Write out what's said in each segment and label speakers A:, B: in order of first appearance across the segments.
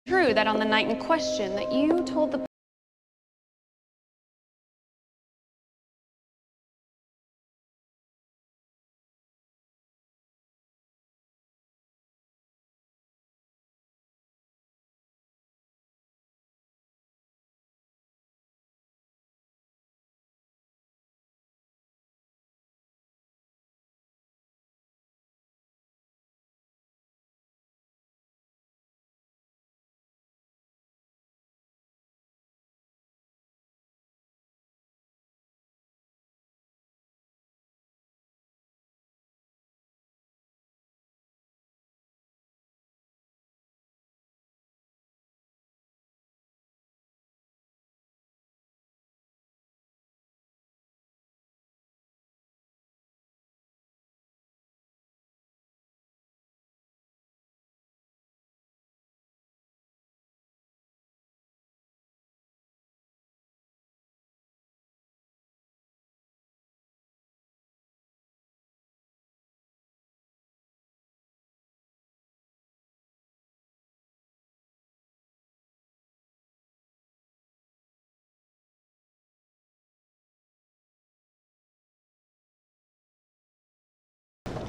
A: True that on the night in question that you told the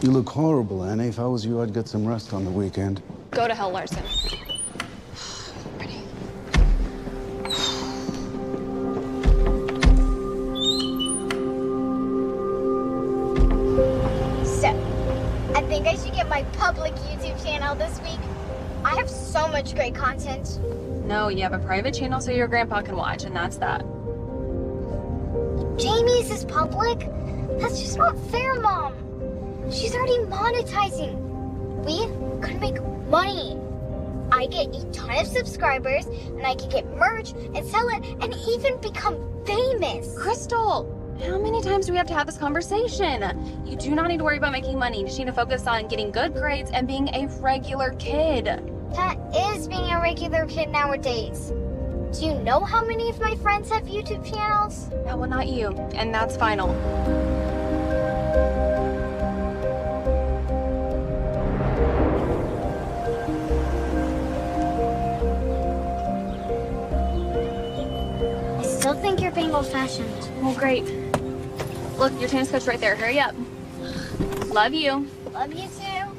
B: You look horrible, Annie. If I was you, I'd get some rest on the weekend.
A: Go to hell, Larson. Ready?
C: So, I think I should get my public YouTube channel this week. I have so much great content.
A: No, you have a private channel so your grandpa can watch, and that's that.
C: Jamie's is public? That's just not fair, Mom. She's already monetizing. We could make money. I get a ton of subscribers, and I can get merch and sell it and even become famous.
A: Crystal, how many times do we have to have this conversation? You do not need to worry about making money. You just need to focus on getting good grades and being a regular kid.
C: That is being a regular kid nowadays. Do you know how many of my friends have YouTube channels?
A: Yeah, well, not you, and that's final.
C: I still think you're being old-fashioned.
A: Well, great. Look, your tennis coach right there. Hurry up. Love you.
C: Love you too.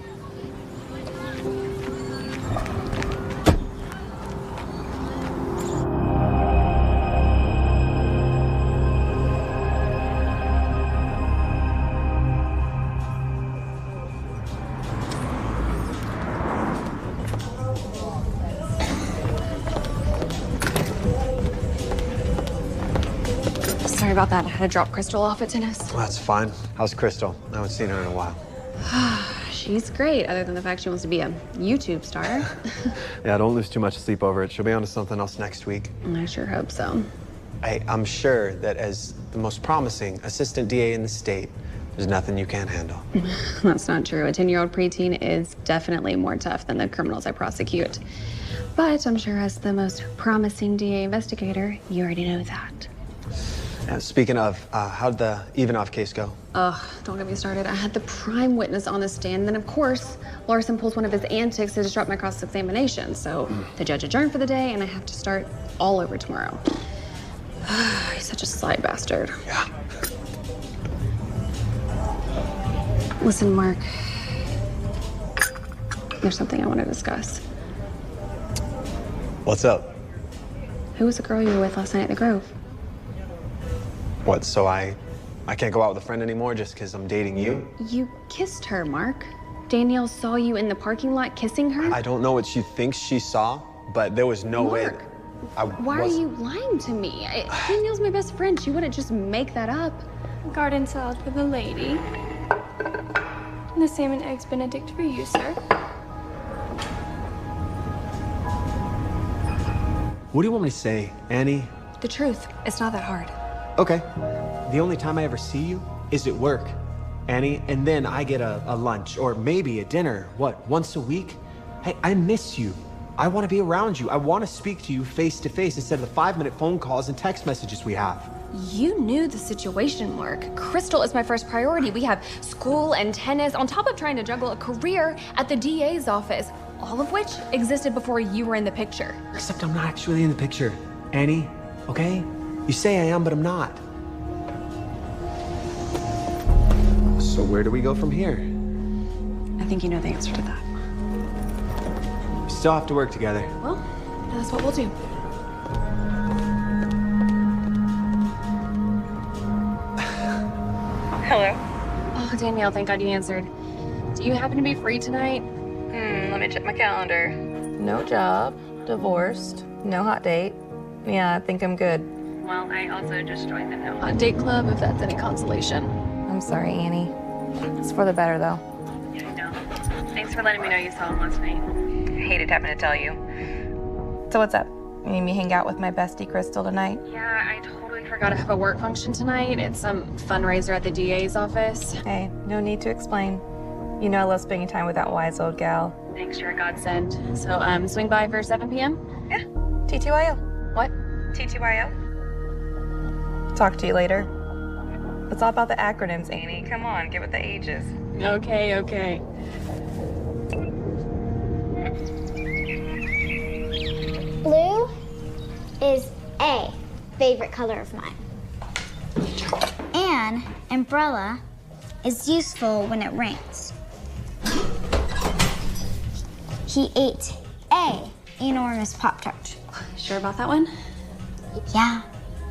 A: Sorry about that. I had to drop Crystal off at tennis.
D: Well, that's fine. How's Crystal? I haven't seen her in a while.
A: She's great, other than the fact she wants to be a YouTube star.
D: Yeah, don't lose too much sleep over it. She'll be on to something else next week.
A: I sure hope so.
D: I'm sure that as the most promising assistant DA in the state, there's nothing you can't handle.
A: That's not true. A 10-year-old preteen is definitely more tough than the criminals I prosecute. But I'm sure as the most promising DA investigator, you already know that.
D: Speaking of, how'd the Ivanov case go?
A: Ugh, don't get me started. I had the prime witness on the stand. Then, of course, Larson pulls one of his antics to disrupt my cross-examination. So the judge adjourned for the day, and I have to start all over tomorrow. He's such a sly bastard.
D: Yeah.
A: Listen, Mark. There's something I want to discuss.
D: What's up?
A: Who was the girl you were with last night at the Grove?
D: What, so I can't go out with a friend anymore just because I'm dating you?
A: You kissed her, Mark. Danielle saw you in the parking lot kissing her.
D: I don't know what she thinks she saw, but there was no way.
A: Why are you lying to me? Danielle's my best friend. She wouldn't just make that up.
E: Garden salad for the lady. And the salmon eggs Benedict for you, sir.
F: What do you want me to say, Annie?
A: The truth. It's not that hard.
F: Okay. The only time I ever see you is at work, Annie, and then I get a lunch or maybe a dinner, what, once a week? Hey, I miss you. I want to be around you. I want to speak to you face to face instead of the 5-minute phone calls and text messages we have.
A: You knew the situation, Mark. Crystal is my first priority. We have school and tennis on top of trying to juggle a career at the DA's office. all of which existed before you were in the picture.
F: Except I'm not actually in the picture, Annie, okay? You say I am, but I'm not. So where do we go from here?
A: I think you know the answer to that.
F: We still have to work together.
A: Well, that's what we'll do.
G: Hello.
A: Oh, Danielle, thank God you answered. Do you happen to be free tonight?
G: Let me check my calendar. No job, divorced, no hot date. Yeah, I think I'm good.
A: Well, I also just joined the No Hot Date Club, if that's any consolation.
G: I'm sorry, Annie. It's for the better, though.
A: Yeah, I know. Thanks for letting me know you saw him last night.
G: I hated having to tell you. So what's up? You need me to hang out with my bestie Crystal tonight?
A: Yeah, I totally forgot to have a work function tonight. It's some fundraiser at the DA's office.
G: Hey, no need to explain. You know I love spending time with that wise old gal.
A: Thanks, you're a godsend. So, swing by for 7 p.m.?
G: Yeah, TTYO.
A: What?
G: TTYO. Talk to you later. It's all about the acronyms, Annie. Come on, give it the ages.
A: Okay.
C: Blue is a favorite color of mine. And umbrella is useful when it rains. He ate a enormous Pop-Tart.
A: Sure about that one?
C: Yeah,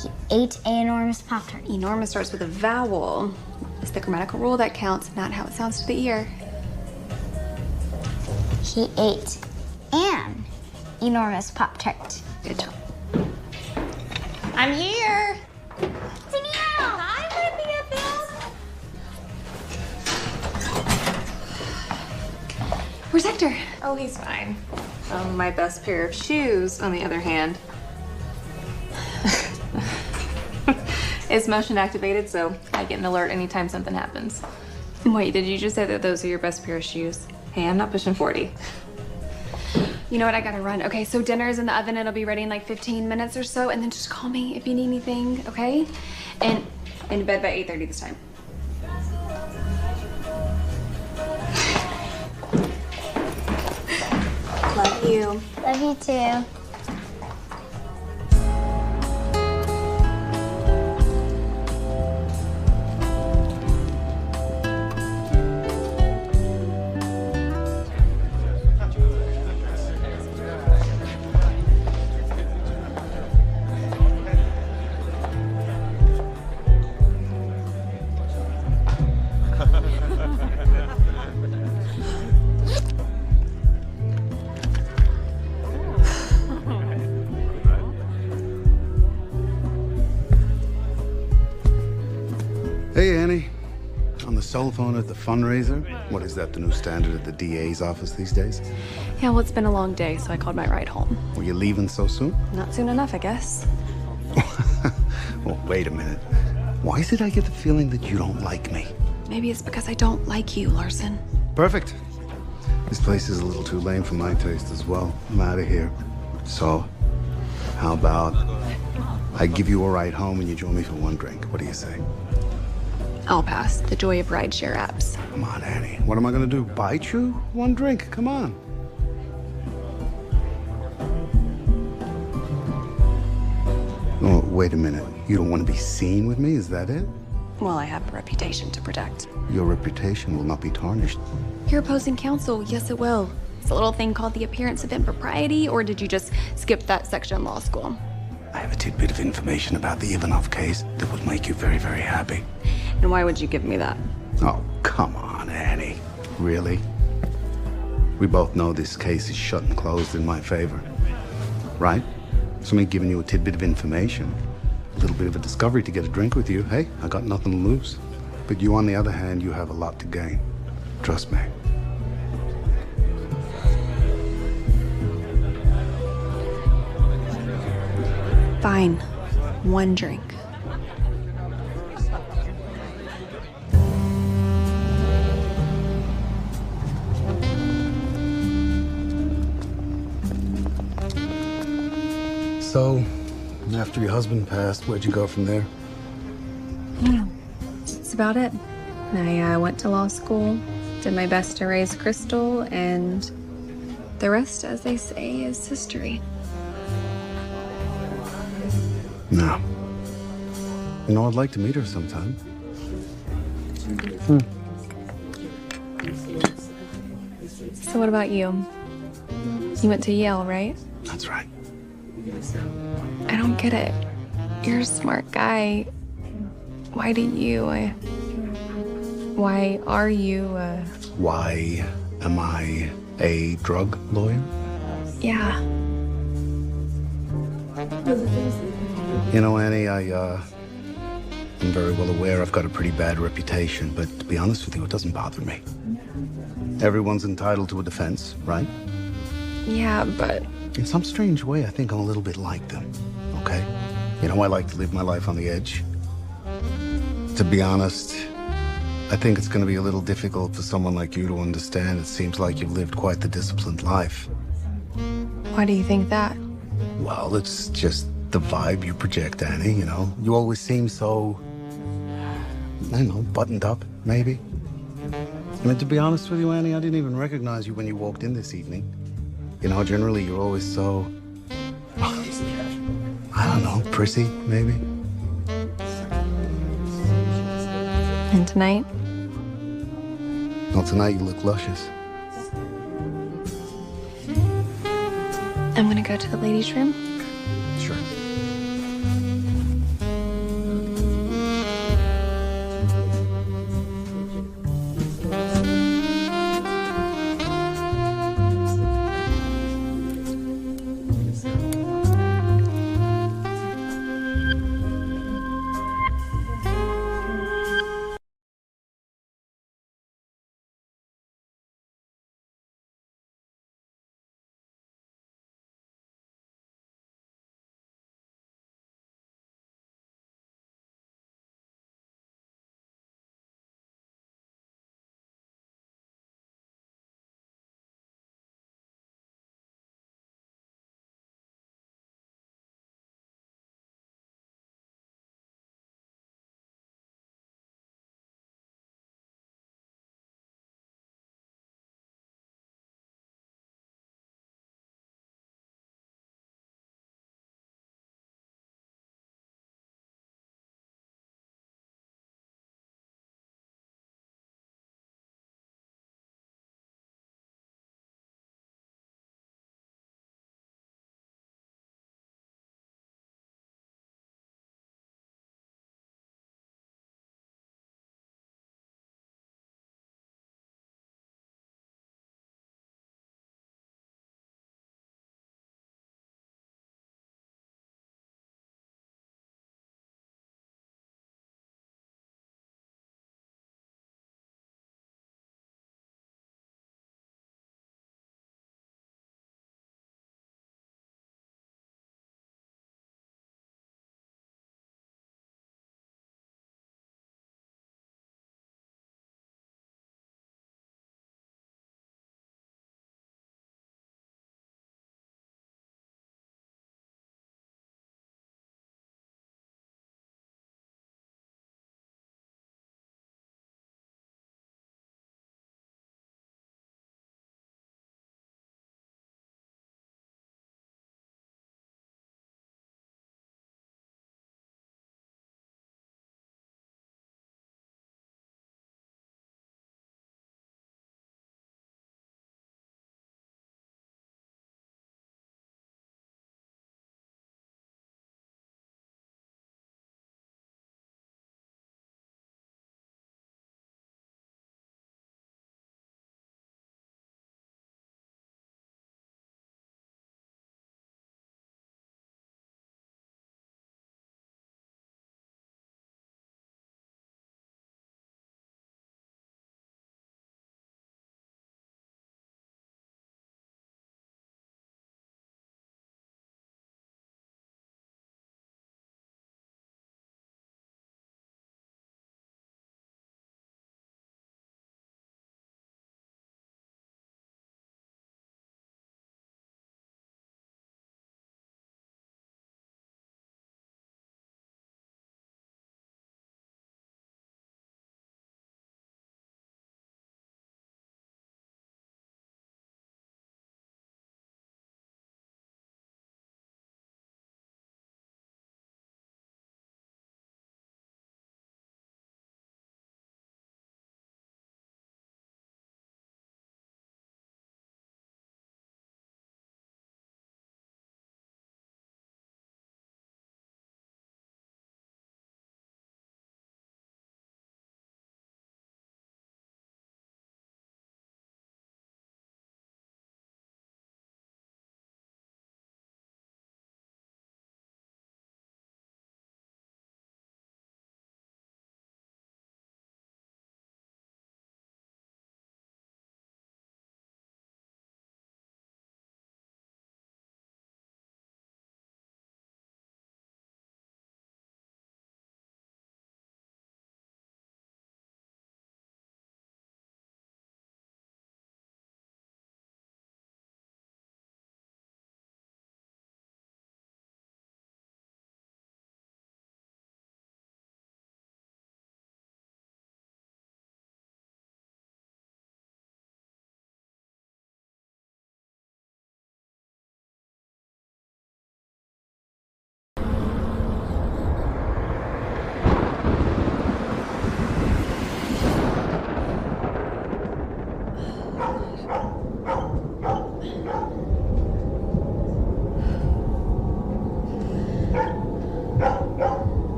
C: he ate a enormous Pop-Tart.
A: Enormous starts with a vowel. It's the grammatical rule that counts, not how it sounds to the ear.
C: He ate an enormous Pop-Tart.
A: Good job.
C: I'm here. Danielle! Hi, Olivia.
A: Where's Hector?
G: Oh, he's fine. My best pair of shoes, on the other hand, is motion activated, so I get an alert anytime something happens.
A: Wait, did you just say that those are your best pair of shoes?
G: Hey, I'm not pushing 40.
A: You know what, I gotta run. Okay, so dinner's in the oven, it'll be ready in like 15 minutes or so, and then just call me if you need anything, okay? And in bed by 8:30 this time. Love you.
C: Love you too.
B: Hey, Annie. On the cell phone at the fundraiser? What is that, the new standard at the DA's office these days?
A: Yeah, well, it's been a long day, so I called my ride home.
B: Were you leaving so soon?
A: Not soon enough, I guess.
B: Well, wait a minute. Why is it I get the feeling that you don't like me?
A: Maybe it's because I don't like you, Larson.
B: Perfect. This place is a little too lame for my taste as well. I'm out of here. So, how about I give you a ride home and you join me for one drink? What do you say?
A: I'll pass. The joy of rideshare apps.
B: Come on, Annie. What am I gonna do? Bite you? One drink. Come on. Oh, wait a minute. You don't want to be seen with me? Is that it?
A: Well, I have a reputation to protect.
B: Your reputation will not be tarnished.
A: You're opposing counsel. Yes, it will. It's a little thing called the appearance of impropriety, or did you just skip that section in law school?
B: I have a tidbit of information about the Ivanov case that will make you very, very happy.
A: And why would you give me that?
B: Oh, come on, Annie. Really? We both know this case is shut and closed in my favor. Right? So me giving you a tidbit of information, a little bit of a discovery to get a drink with you, hey, I got nothing to lose. But you, on the other hand, you have a lot to gain. Trust me.
A: Fine. One drink.
B: So, after your husband passed, where'd you go from there?
A: Yeah, that's about it. I went to law school, did my best to raise Crystal, and The rest, as they say, is history.
B: No. You know, I'd like to meet her sometime.
E: So what about you? You went to Yale, right?
B: That's right.
E: I don't get it. You're a smart guy. Why do you? Why are you?
B: Why am I a drug lawyer?
E: Yeah.
B: You know, Annie, I'm very well aware I've got a pretty bad reputation, but to be honest with you, it doesn't bother me. Everyone's entitled to a defense, right?
E: Yeah, but
B: In some strange way, I think I'm a little bit like them, okay? You know, I like to live my life on the edge. To be honest, I think it's going to be a little difficult for someone like you to understand. It seems like you've lived quite the disciplined life.
E: why do you think that?
B: Well, it's just the vibe you project, Annie, you know? You always seem so, I don't know, buttoned up, maybe. I mean, to be honest with you, Annie, I didn't even recognize you when you walked in this evening. You know, generally you're always so, I don't know, prissy, maybe?
E: And tonight?
B: Well, tonight you look luscious.
E: I'm gonna go to the ladies' room.
B: Sure.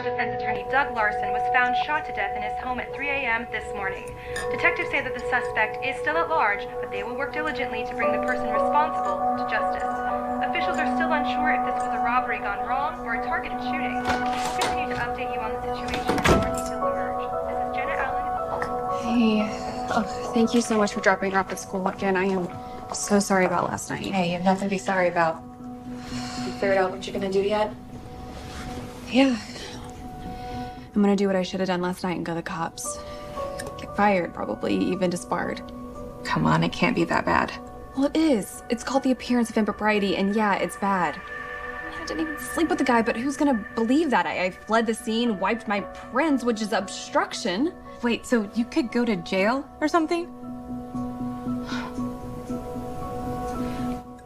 H: defense attorney Doug Larson was found shot to death in his home at 3 a.m. this morning. Detectives say that the suspect is still at large, but they will work diligently to bring the person responsible to justice. Officials are still unsure if this was a robbery gone wrong or a targeted shooting. We'll continue to update you on the situation as more details emerge. This is Jenna Allen.
A: Hey, thank you so much for dropping her off at school again. I am so sorry about last night.
E: Hey, you have nothing to be sorry about.
A: You figured out what you're gonna do yet? Yeah. I'm gonna do what I should have done last night and go to the cops. Get fired, probably, even disbarred.
E: Come on, it can't be that bad.
A: Well, it is. It's called the appearance of impropriety, and yeah, it's bad. I didn't even sleep with the guy, but who's gonna believe that? I fled the scene, wiped my prints, which is obstruction.
E: Wait, so you could go to jail or something?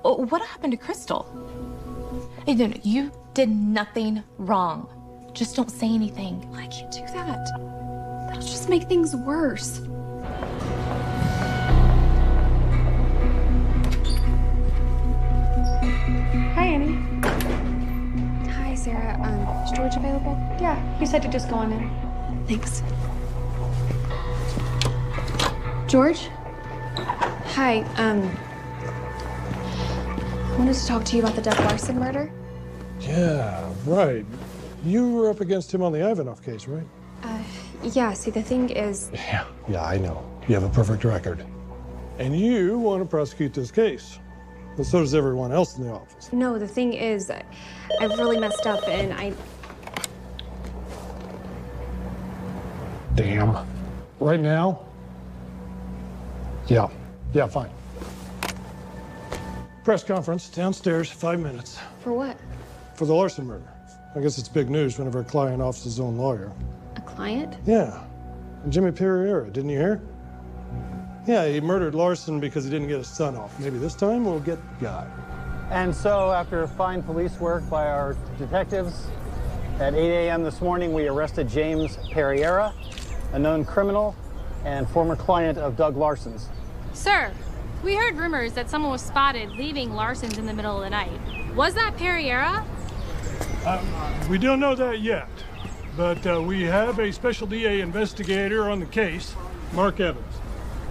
E: Oh, what happened to Crystal? Hey, no, you did nothing wrong. Just don't say anything.
A: I can't do that. That'll just make things worse.
I: Hi, Annie.
A: Hi, Sarah. Is George available?
I: Yeah, he said to just go on in.
A: Thanks. George? Hi, I wanted to talk to you about the Doug Larson murder.
J: Yeah, right. You were up against him on the Ivanov case, right?
A: Yeah, see, the thing is...
J: Yeah, I know. You have a perfect record. And you want to prosecute this case. But so does everyone else in the office.
A: No, the thing is, I've really messed up and I...
J: Damn. Right now? Yeah, fine. Press conference downstairs, 5 minutes.
A: For what?
J: For the Larson murder. I guess it's big news whenever a client offs his own lawyer.
A: A client?
J: Yeah. Jimmy Pereira, didn't you hear? Yeah, he murdered Larson because he didn't get his son off. Maybe this time we'll get the guy.
K: And so, after fine police work by our detectives, at 8 a.m. this morning, we arrested James Pereira, a known criminal and former client of Doug Larson's.
L: Sir, we heard rumors that someone was spotted leaving Larson's in the middle of the night. Was that Pereira?
J: We don't know that yet, but we have a special DA investigator on the case, Mark Evans.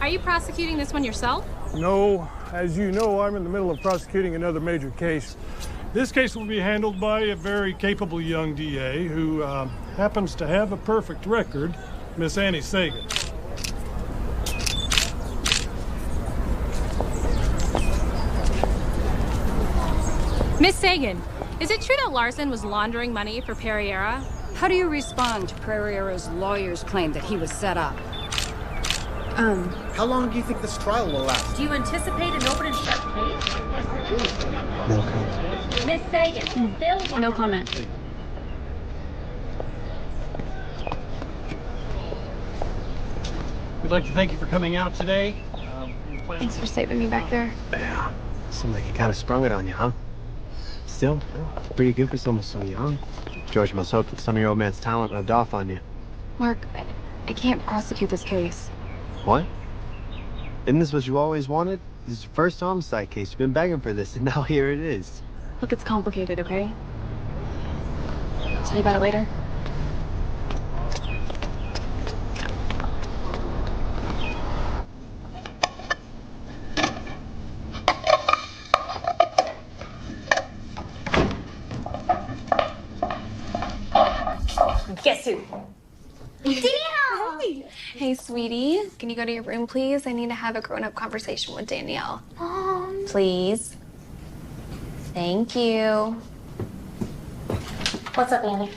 L: Are you prosecuting this one yourself?
J: No, as you know, I'm in the middle of prosecuting another major case. This case will be handled by a very capable young DA who happens to have a perfect record, Miss Annie Sagan.
L: Miss Sagan, is it true that Larson was laundering money for Pereira?
M: How do you respond to Pereira's lawyer's claim that he was set up?
N: How long do you think this trial will last?
M: Do you anticipate an open and shut case?
D: No comment.
M: Miss Sagan, Bill.
A: No comment.
K: We'd like to thank you for coming out today.
A: Thanks for saving me back there.
D: Yeah. Seemed like he kind of sprung it on you, huh? Still, pretty good for someone so young. George must hope that some of your old man's talent rubbed off on you.
A: Mark, I can't prosecute this case.
D: What? Isn't this what you always wanted? This is your first homicide case. You've been begging for this, and now here it is.
A: Look, it's complicated, okay? I'll tell you about it later.
M: Guess who?
C: Danielle!
A: Hey, sweetie. Can you go to your room, please? I need to have a grown-up conversation with Danielle.
C: Mom.
A: Please. Thank you.
C: What's up, Annie?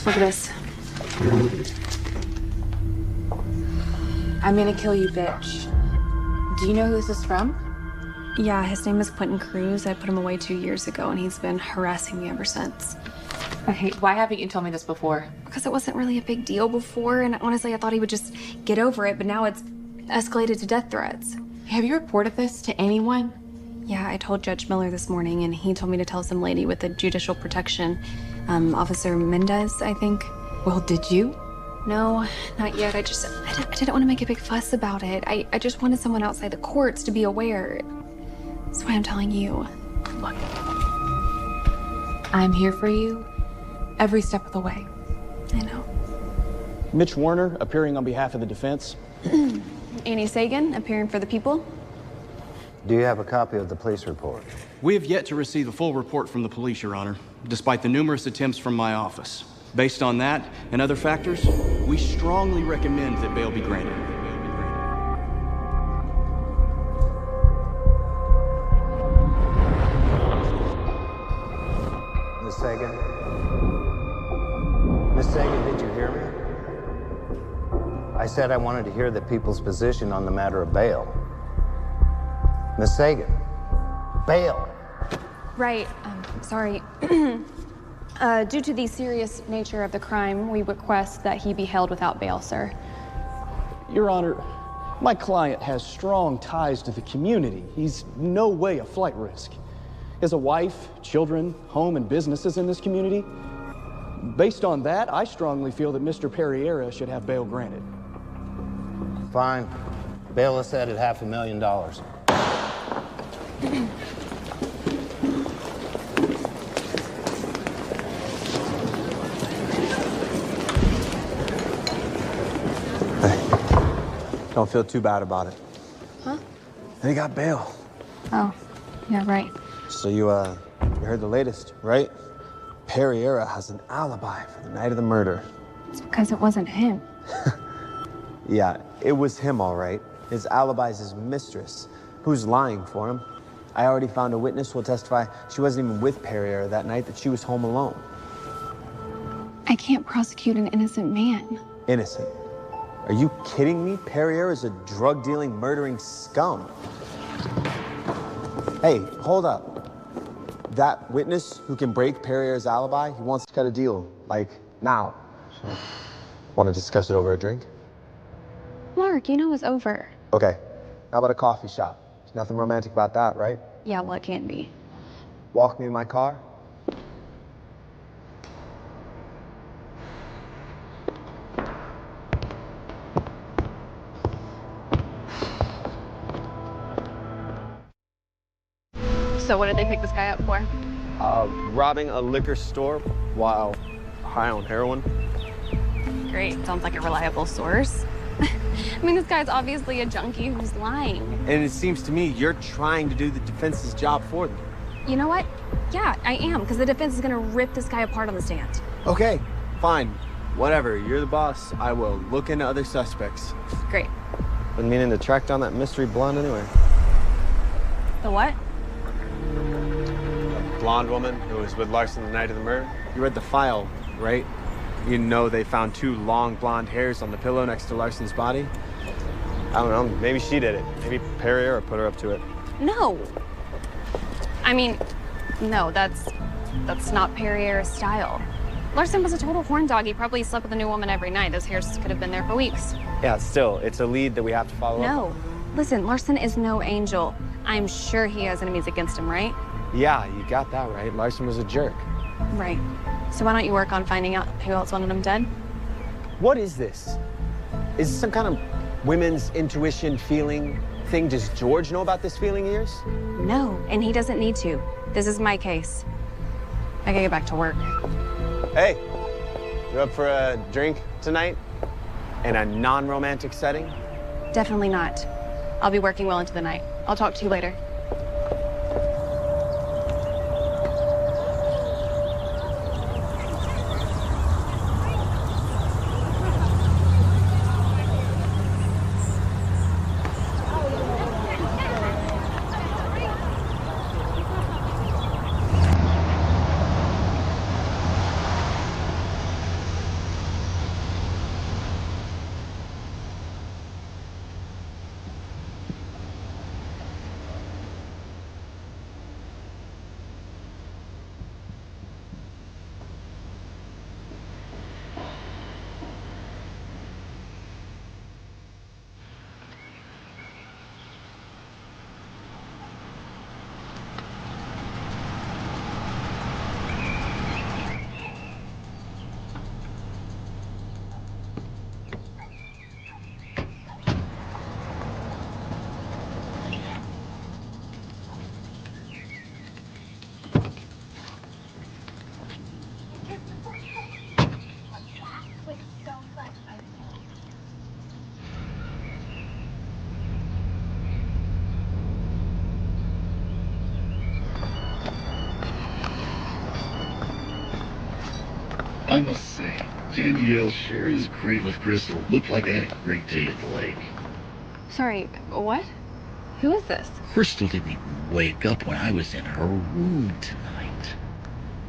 A: Look at this.
E: I'm gonna kill you, bitch. Do you know who this is from?
A: Yeah, his name is Quentin Cruz. I put him away 2 years ago, and he's been harassing me ever since.
E: Okay, why haven't you told me this before?
A: Because it wasn't really a big deal before, and honestly, I thought he would just get over it, but now it's escalated to death threats.
E: Have you reported this to anyone?
A: Yeah, I told Judge Miller this morning, and he told me to tell some lady with the judicial protection, Officer Mendez, I think.
E: Well, did you?
A: No, not yet. I didn't want to make a big fuss about it. I just wanted someone outside the courts to be aware. That's why I'm telling you.
E: Look, I'm here for you every step of the way. I know.
N: Mitch Warner, appearing on behalf of the defense.
A: Annie Sagan, appearing for the people.
O: Do you have a copy of the police report?
P: We have yet to receive a full report from the police, Your Honor, despite the numerous attempts from my office. Based on that and other factors, we strongly recommend that bail be granted.
O: Miss Sagan? Miss Sagan, did you hear me? I said I wanted to hear the people's position on the matter of bail. Miss Sagan, bail.
A: Right, sorry. Due to the serious nature of the crime, we request that he be held without bail, sir.
N: Your Honor, my client has strong ties to the community. He's no way a flight risk. He has a wife, children, home, and businesses in this community. Based on that, I strongly feel that Mr. Pereira should have bail granted.
O: Fine. Bail is set at $500,000.
D: Don't feel too bad about it.
A: Huh?
D: They got bail.
A: Oh, yeah, right.
D: So you heard the latest, right? Pereira has an alibi for the night of the murder.
A: It's because it wasn't him.
D: Yeah, it was him, all right. His alibi's his mistress, who's lying for him. I already found a witness who will testify she wasn't even with Pereira that night, that she was home alone.
A: I can't prosecute an innocent man.
D: Innocent? Are you kidding me? Pereira is a drug-dealing, murdering scum. Hey, hold up. That witness who can break Pereira's alibi, he wants to cut a deal, like, now. So, want to discuss it over a drink?
A: Mark, you know it's over.
D: Okay. How about a coffee shop? There's nothing romantic about that, right?
A: Yeah, well, it can't be.
D: Walk me in my car?
A: So what did they pick this guy up for?
D: Robbing a liquor store while high on heroin.
A: Great, sounds like a reliable source. I mean, this guy's obviously a junkie who's lying.
D: And it seems to me you're trying to do the defense's job for them.
A: You know what? Yeah, I am, because the defense is gonna rip this guy apart on the stand.
D: Okay, fine. Whatever, you're the boss. I will look into other suspects.
A: Great.
D: Been meaning to track down that mystery blonde anyway.
A: The what?
D: The blonde woman who was with Larson the night of the murder. You read the file, right? You know they found 2 long blonde hairs on the pillow next to Larson's body? I don't know, maybe she did it. Maybe Pereira put her up to it.
A: No. I mean, no, that's not Pereira's style. Larson was a total horn dog. He probably slept with a new woman every night. Those hairs could have been there for weeks.
D: Yeah, still, it's a lead that we have to follow up.
A: No. Listen, Larson is no angel. I'm sure he has enemies against him, right?
D: Yeah, you got that right. Larson was a jerk.
A: Right. So why don't you work on finding out who else wanted him dead?
D: What is this? Is this some kind of women's intuition feeling thing? Does George know about this feeling of yours?
A: No, and he doesn't need to. This is my case. I gotta get back to work.
D: Hey, you up for a drink tonight? In a non-romantic setting?
A: Definitely not. I'll be working well into the night. I'll talk to you later.
Q: I must say, Danielle shares great with Crystal. Looked like they had a great day at the lake.
A: Sorry, what? Who is this?
Q: Crystal didn't even wake up when I was in her room tonight.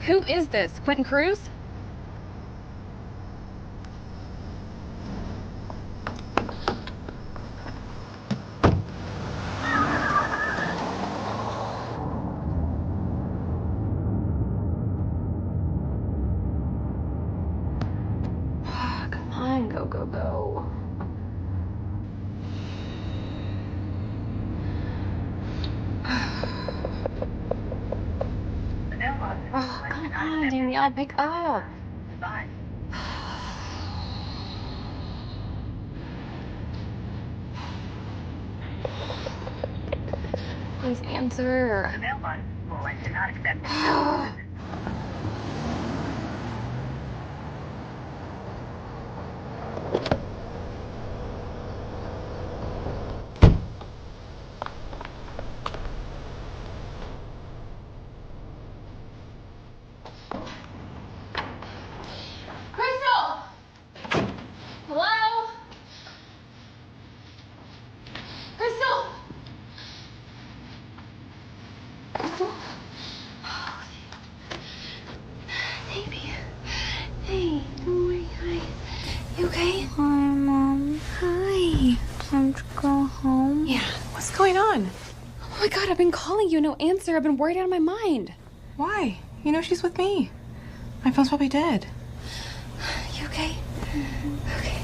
A: Who is this? Quentin Cruz? Come on, go, go, go. Oh, come on, Danielle, pick up. Please answer. Crystal! Hello? Crystal! Baby. Hey, don't hi. You okay?
E: Hi, Mom. Hi. Time to go home?
G: Yeah. What's going on?
A: Oh my God, I've been calling you, no answer. I've been worried out of my mind.
G: Why? You know she's with me. My phone's probably dead.
A: You okay? Okay.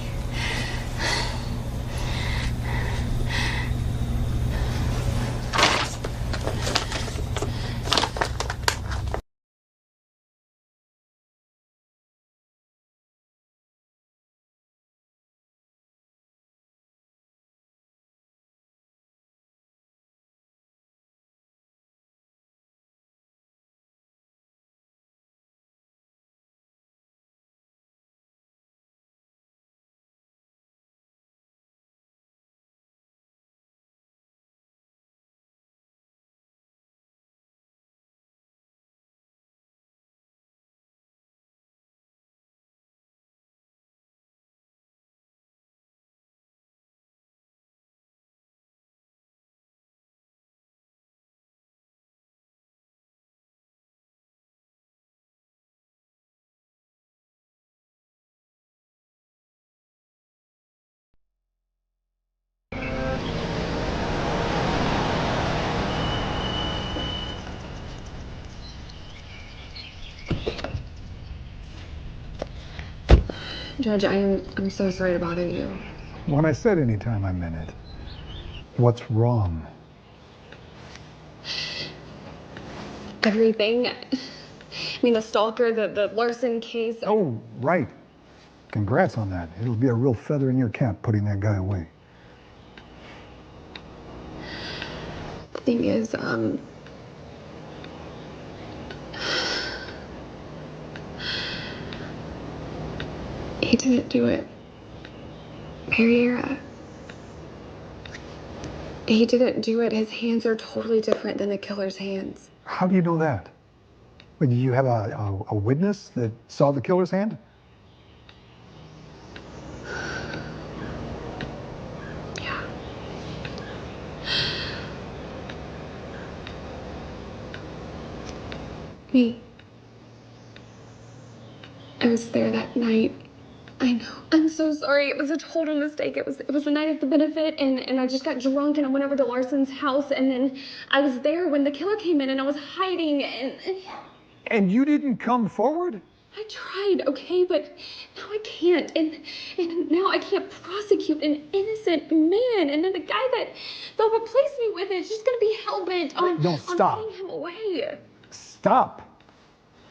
A: Judge, I'm so sorry to bother you.
R: When I said anytime, I meant it. What's wrong?
A: Everything. I mean, the Stalker, the Larson case.
R: Oh, right. Congrats on that. It'll be a real feather in your cap putting that guy away.
A: The thing is, he didn't do it. Pereira. He didn't do it. His hands are totally different than the killer's hands.
R: How do you know that? Wait, do you have a witness that saw the killer's hand?
A: Yeah. Me. I was there that night. I know. I'm so sorry. It was a total mistake. It was the night of the benefit, and I just got drunk and I went over to Larson's house, and then I was there when the killer came in and I was hiding and
R: And you didn't come forward?
A: I tried, okay, but now I can't, and now I can't prosecute an innocent man, and then the guy that they'll replace me with is just gonna be hell-bent on putting him away.
R: Stop.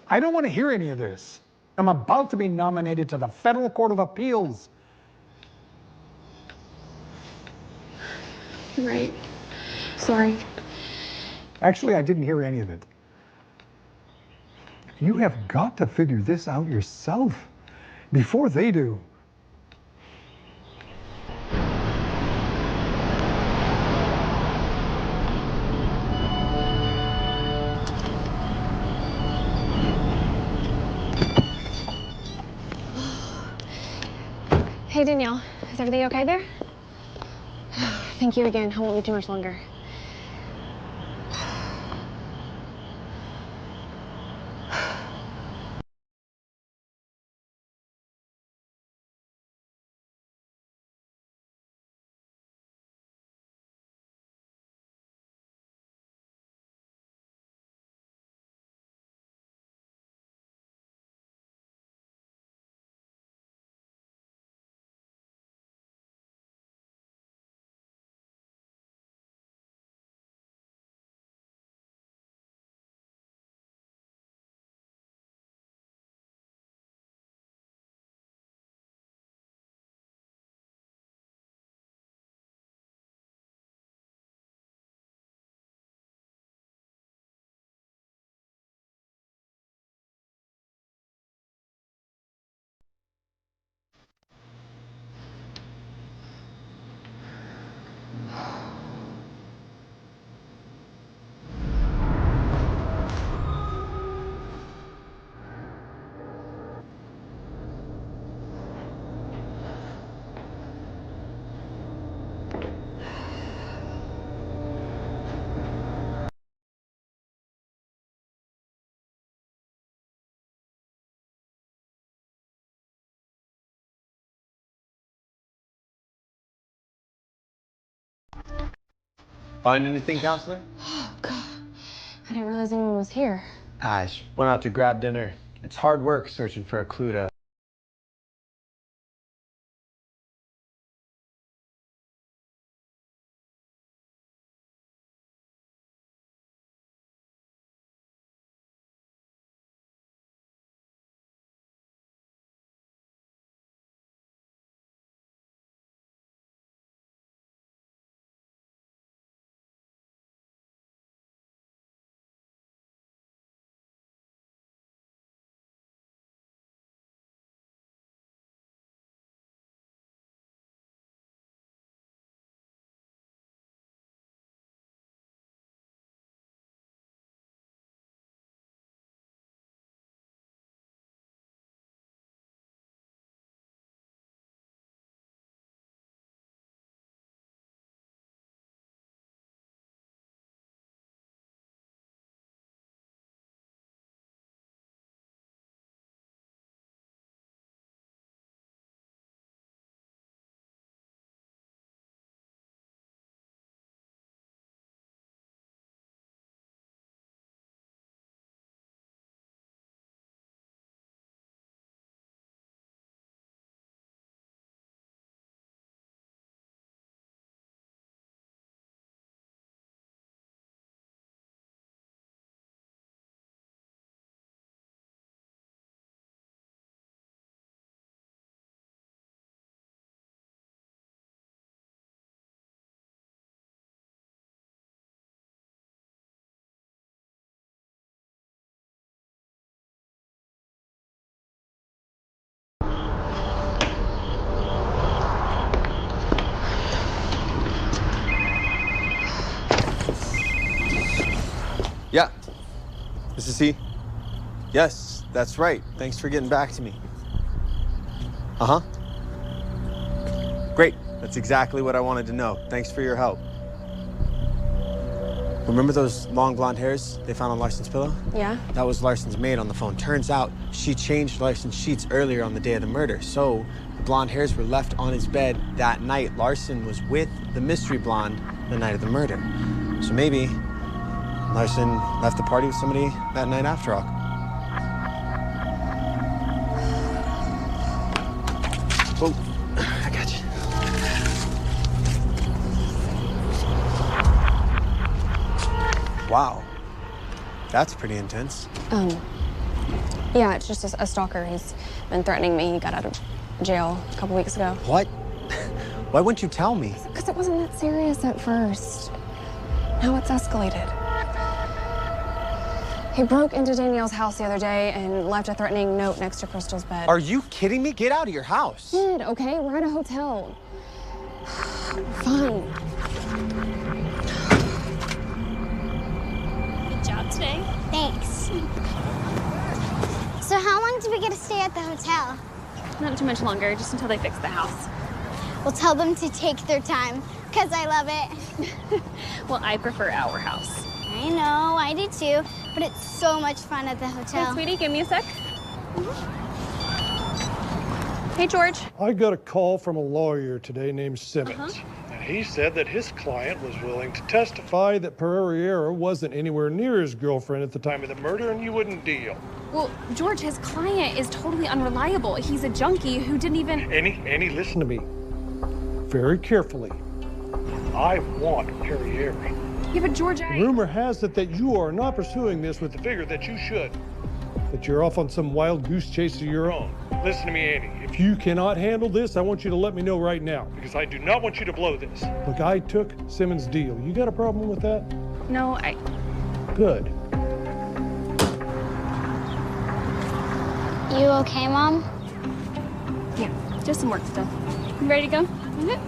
R: I don't want to hear any of this. I'm about to be nominated to the Federal Court of Appeals.
A: You're right. Sorry.
R: Actually, I didn't hear any of it. You have got to figure this out yourself before they do.
A: Hey, Danielle. Is everything okay there? Thank you again. I won't be too much longer.
D: Find anything, counselor?
A: Oh, God. I didn't realize anyone was here.
F: I just went out to grab dinner. It's hard work searching for a clue to...
D: Yeah. This is he? Yes, that's right. Thanks for getting back to me. Uh-huh. Great. That's exactly what I wanted to know. Thanks for your help. Remember those long blonde hairs they found on Larson's pillow?
A: Yeah?
D: That was Larson's maid on the phone. Turns out she changed Larson's sheets earlier on the day of the murder, so the blonde hairs were left on his bed that night. Larson was with the mystery blonde the night of the murder. So maybe Larson left the party with somebody that night after all. Oh, I got you. Wow. That's pretty intense.
A: Yeah, it's just a stalker. He's been threatening me. He got out of jail a couple weeks ago.
D: What? Why wouldn't you tell me?
A: Because it wasn't that serious at first. Now it's escalated. He broke into Danielle's house the other day and left a threatening note next to Crystal's bed.
D: Are you kidding me? Get out of your house.
A: Kid, okay? We're at a hotel. Fine.
C: Good job today. Thanks. So how long do we get to stay at the hotel?
A: Not too much longer, just until they fix the house.
C: We'll tell them to take their time, because I love it.
A: Well, I prefer our house.
C: I know, I do too, but it's so much fun at the hotel.
A: Hey, sweetie, give me a sec. Hey, George.
J: I got a call from a lawyer today named Simmons. And he said that his client was willing to testify that Pereira wasn't anywhere near his girlfriend at the time of the murder and you wouldn't deal.
A: Well, George, his client is totally unreliable. He's a junkie who didn't even...
J: Annie, listen to me. Very carefully. I want Pereira.
A: Yeah, but George,
J: Rumor has it that you are not pursuing this with the vigor that you should. That you're off on some wild goose chase of your own. Listen to me, Annie. If you cannot handle this, I want you to let me know right now, because I do not want you to blow this. Look, I took Simmons' deal. You got a problem with that?
A: No,
J: Good.
C: You okay, Mom?
A: Yeah, just some work stuff. You ready to go? Okay.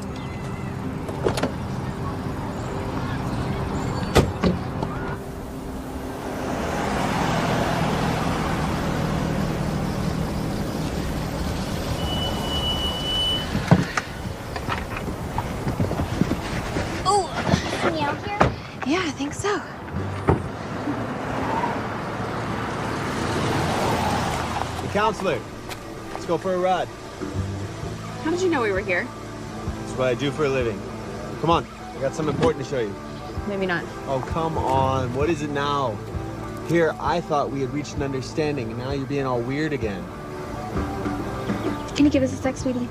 C: Me out here?
A: Yeah, I think so.
D: The counselor. Let's go for a ride.
A: How did you know we were here?
D: That's what I do for a living. Come on, I got something important to show you.
A: Maybe not.
D: Oh, come on. What is it now? Here, I thought we had reached an understanding, and now you're being all weird again.
A: Can you give us a sec, sweetie?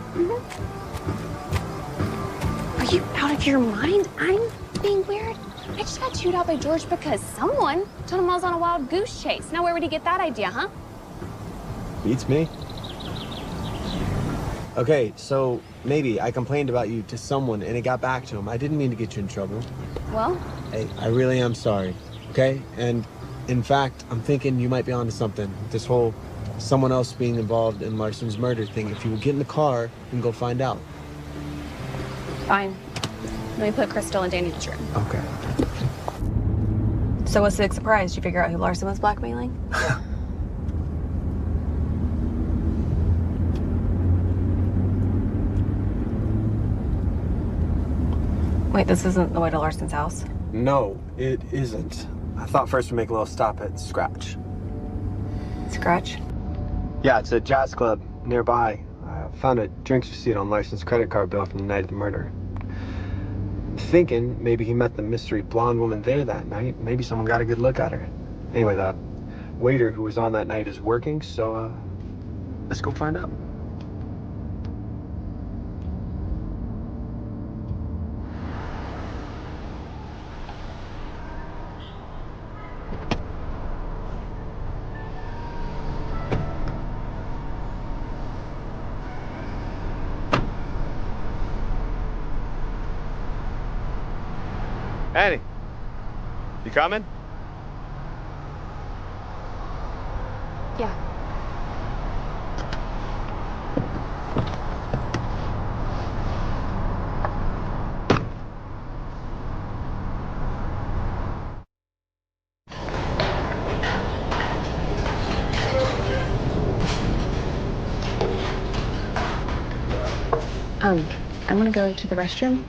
A: Are you out of your mind? I'm being weird. I just got chewed out by George because someone told him I was on a wild goose chase. Now, where would he get that idea, huh?
D: Beats me. Okay, so maybe I complained about you to someone and it got back to him. I didn't mean to get you in trouble.
A: Well?
D: Hey, I really am sorry, okay? And in fact, I'm thinking you might be onto something. This whole someone else being involved in Larson's murder thing. If you will get in the car, we can go find out.
A: Fine. Let me put Crystal in Danny's room.
D: Okay.
G: So what's the big surprise? Did you figure out who Larson was blackmailing? Wait, this isn't the way to Larson's house?
D: No, it isn't. I thought first we'd make a little stop at Scratch.
G: Scratch?
D: Yeah, it's a jazz club nearby. I found a drinks receipt on Larson's credit card bill from the night of the murder. I'm thinking maybe he met the mystery blonde woman there that night. Maybe someone got a good look at her. Anyway, the waiter who was on that night is working, so let's go find out. Annie, you coming?
A: Yeah. I'm gonna go to the restroom.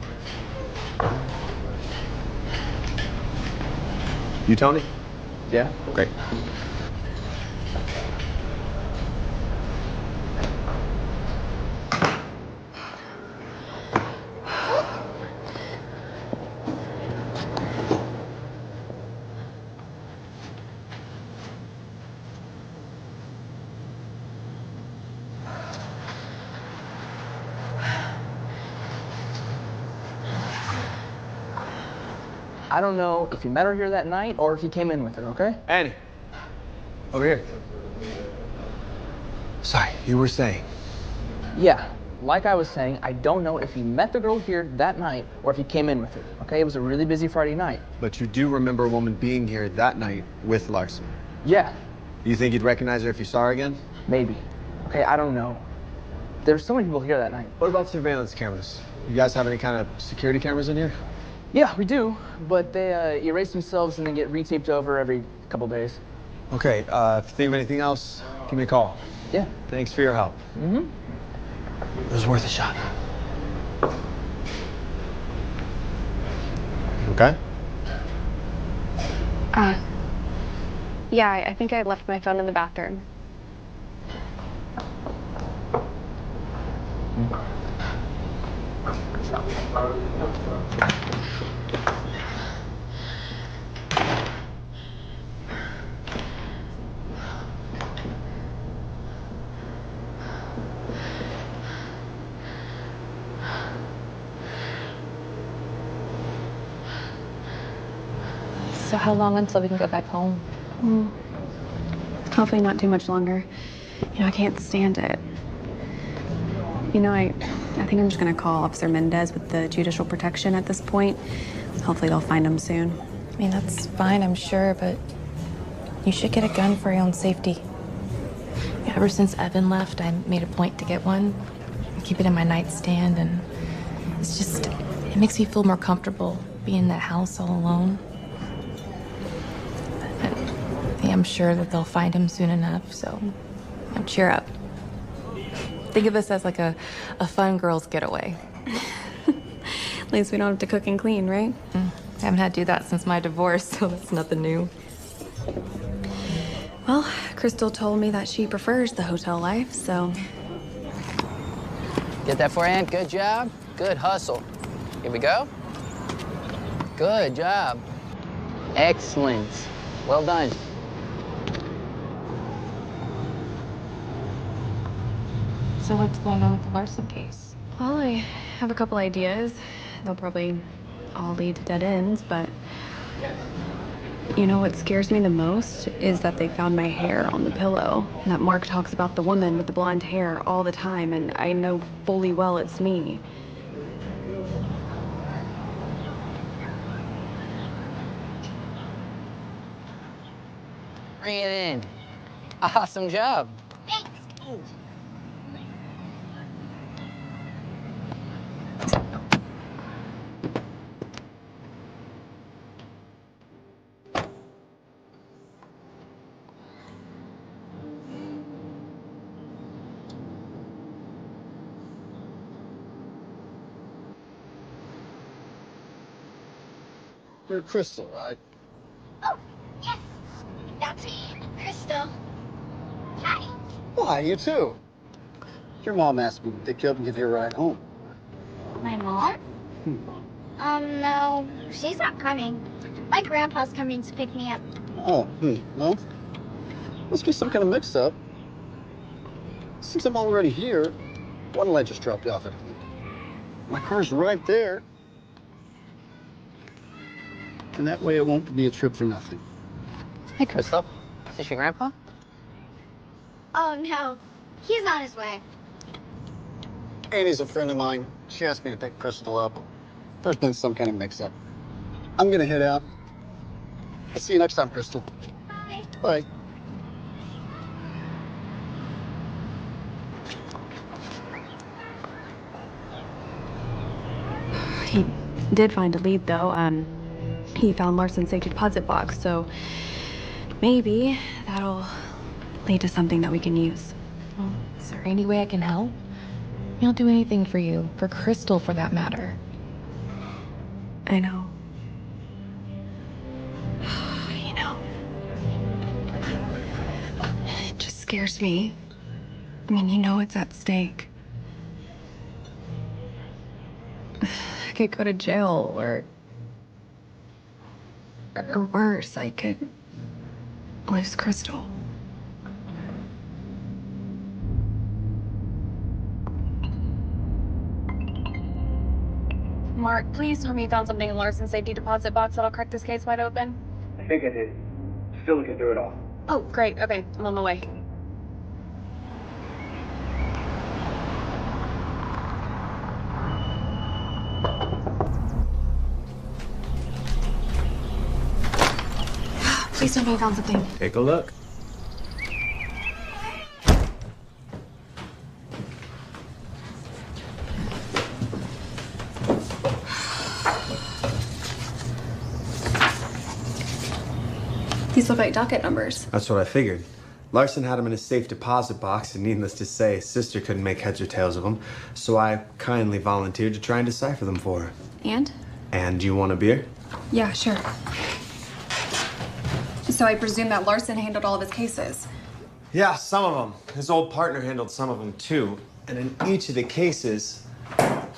D: You, Tony?
P: Yeah?
D: Great.
S: I don't know if you met her here that night or if you came in with her, okay?
D: Annie, over here. Sorry, you were saying.
S: Yeah, like I was saying, I don't know if you met the girl here that night or if you came in with her, okay? It was a really busy Friday night.
D: But you do remember a woman being here that night with Larson?
S: Yeah.
D: You think you'd recognize her if you saw her again?
S: Maybe. Okay, I don't know. There's so many people here that night.
D: What about surveillance cameras? You guys have any kind of security cameras in here?
S: Yeah, we do, but they erase themselves and then get retaped over every couple days.
D: Okay, if you think of anything else, give me a call.
S: Yeah.
D: Thanks for your help.
S: Mm-hmm.
F: It was worth a shot. Okay?
A: Yeah, I think I left my phone in the bathroom.
E: So how long until we can go back home?
A: Hopefully not too much longer. You know, I can't stand it. You know, I think I'm just gonna call Officer Mendez with the judicial protection at this point. Hopefully they'll find him soon.
E: I mean, that's fine, I'm sure, but you should get a gun for your own safety. Ever since Evan left, I made a point to get one. I keep it in my nightstand, and it's just, it makes me feel more comfortable being in that house all alone. But I'm sure that they'll find him soon enough, so cheer up. Think of this as like a fun girls' getaway.
A: At least we don't have to cook and clean, right?
E: I haven't had to do that since my divorce, so that's nothing new.
A: Well, Crystal told me that she prefers the hotel life, so...
S: Get that forehand? Good job. Good hustle. Here we go. Good job. Excellent. Well done.
E: So what's going on with the Larson case?
A: Well, I have a couple ideas. They'll probably all lead to dead ends, but... You know what scares me the most is that they found my hair on the pillow. And that Mark talks about the woman with the blonde hair all the time, and I know fully well it's me.
S: Bring it in. Awesome job.
N: You're Crystal, right?
C: Oh, yes. That's me, Crystal. Hi.
N: Well, hi, you too. Your mom asked me to pick you up and give you a ride home.
C: My mom? No, she's not coming. My grandpa's coming to pick me up.
N: Oh, well, must be some kind of mix-up. Since I'm already here, why don't I just drop you off at home? My car's right there. And that way it won't be a trip for nothing.
S: Hey, Crystal. Is this your grandpa?
C: Oh, no. He's on his way.
N: Annie's a friend of mine. She asked me to pick Crystal up. There's been some kind of mix-up. I'm gonna head out. I'll see you next time, Crystal.
C: Bye.
N: Bye.
A: He did find a lead, though. He found Larson's safety deposit box, so maybe that'll lead to something that we can use.
E: Well, is there any way I can help? I'll do anything for you, for Crystal for that matter.
A: I know. You know, it just scares me. I mean, you know it's at stake. I could go to jail or worse, I could lose Crystal. Mark, please tell me you found something in Larson's safety deposit box that'll crack this case wide open.
T: I think I did. Still looking through it all.
A: Oh, great. Okay, I'm on my way. Please tell me you found something.
D: Take a look.
A: These look like docket numbers.
D: That's what I figured. Larson had him in a safe deposit box, and needless to say, his sister couldn't make heads or tails of him, so I kindly volunteered to try and decipher them for her.
A: And?
D: And you want a beer?
A: Yeah, sure. So I presume that Larson handled all of his cases.
D: Yeah, some of them. His old partner handled some of them too. And in each of the cases,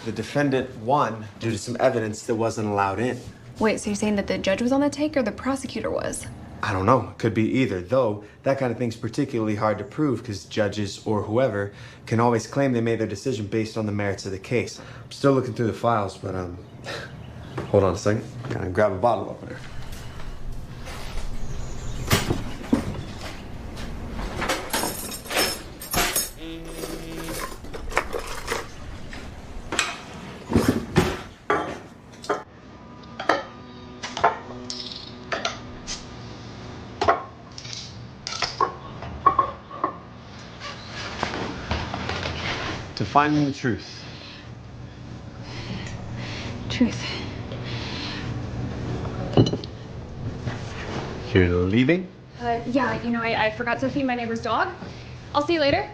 D: the defendant won due to some evidence that wasn't allowed in.
A: Wait, so you're saying that the judge was on the take or the prosecutor was?
D: I don't know. Could be either, though that kind of thing's particularly hard to prove because judges or whoever can always claim they made their decision based on the merits of the case. I'm still looking through the files, but hold on a second. Gotta grab a bottle opener. To finding the truth.
A: Truth.
D: You're leaving?
A: Yeah, you know, I forgot to feed my neighbor's dog. I'll see you later.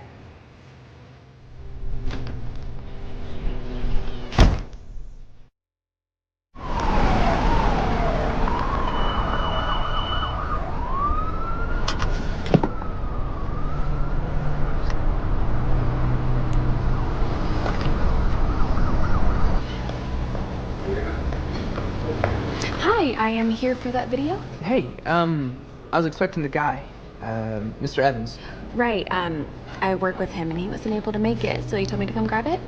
A: Hi, I am here for that video.
U: Hey, I was expecting the guy, Mr. Evans.
A: Right, I work with him and he wasn't able to make it, so he told me to come grab it.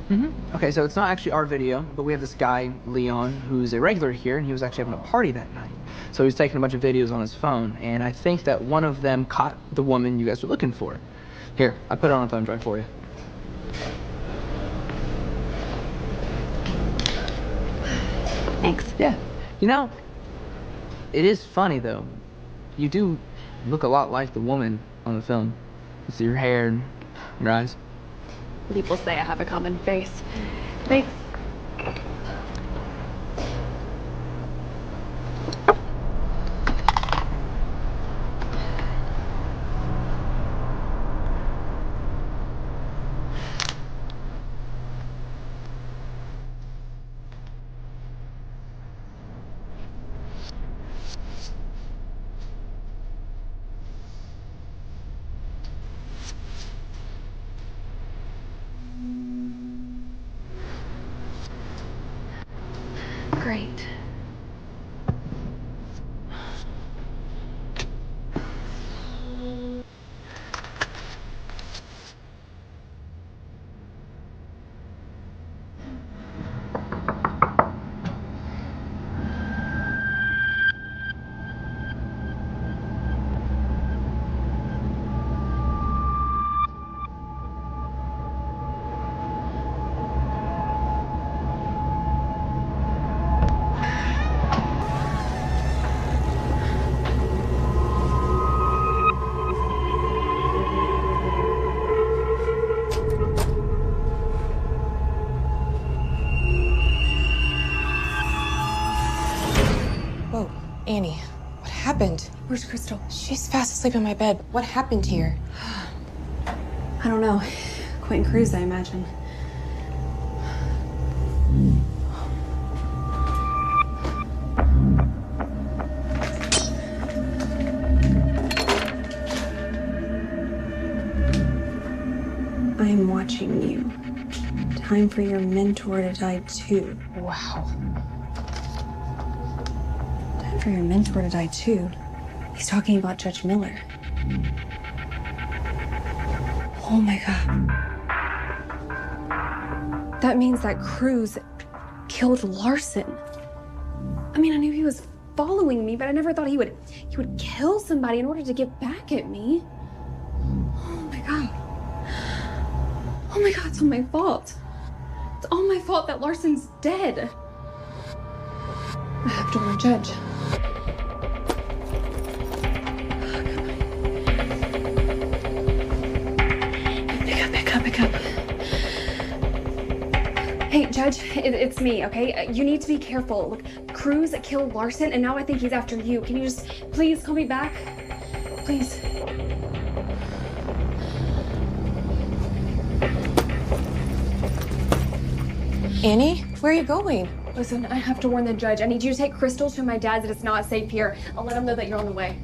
U: Okay, so it's not actually our video, but we have this guy, Leon, who's a regular here, and he was actually having a party that night. So he's taking a bunch of videos on his phone, and I think that one of them caught the woman you guys were looking for. Here, I put it on a thumb drive for you.
A: Thanks.
U: Yeah. You know, it is funny though. You do look a lot like the woman on the film. It's your hair and your eyes.
A: People say I have a common face. Thanks. Great.
E: Annie, what happened?
A: Where's Crystal?
E: She's fast asleep in my bed. What happened here?
A: I don't know. Quentin Cruz, I imagine. I'm watching you. Time for your mentor to die too.
E: Wow.
A: Time for your mentor to die too. He's talking about Judge Miller. Oh my God. That means that Cruz killed Larson. I mean, I knew he was following me, but I never thought he would kill somebody in order to get back at me. Oh my God. Oh my God, it's all my fault. It's all my fault that Larson's dead. I have to warn Judge. Pick up. Hey, Judge, it's me, okay? You need to be careful. Look, Cruz killed Larson, and now I think he's after you. Can you just please call me back? Please.
E: Annie, where are you going?
A: Listen, I have to warn the judge. I need you to take Crystal to my dad's. It's not safe here. I'll let him know that you're on the way.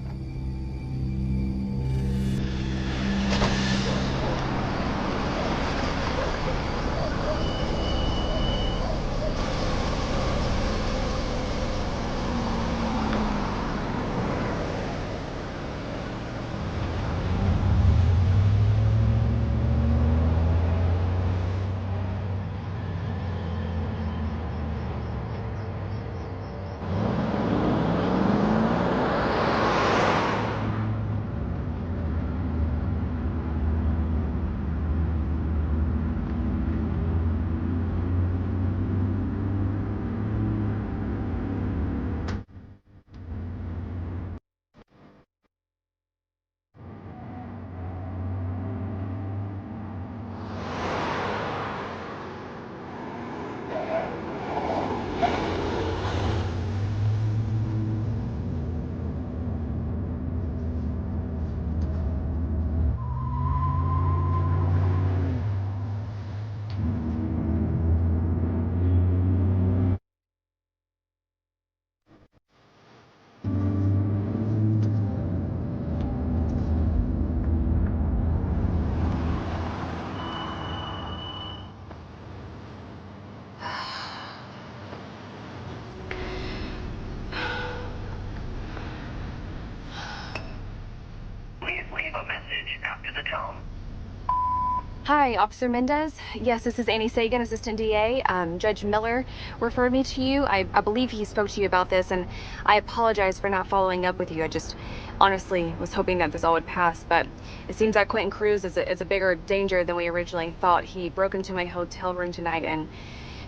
B: Hi, Officer Mendez. Yes, this is Annie Sagan, Assistant DA. Judge Miller referred me to you. I believe he spoke to you about this, and I apologize for not following up with you. I just honestly was hoping that this all would pass, but it seems that Quentin Cruz is a bigger danger than we originally thought. He broke into my hotel room tonight and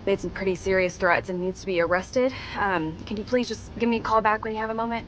B: made some pretty serious threats and needs to be arrested. Can you please just give me a call back when you have a moment?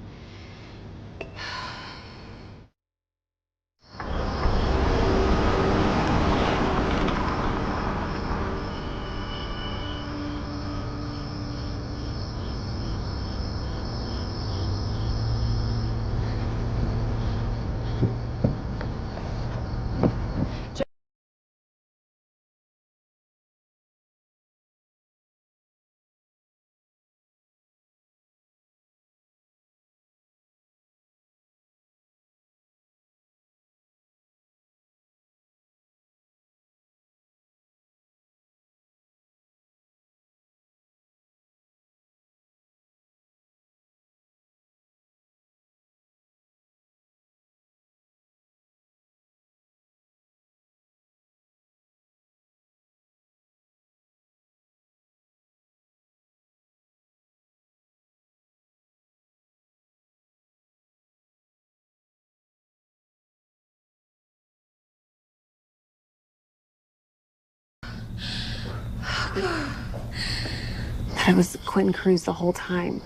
B: It was Quentin Cruz the whole time.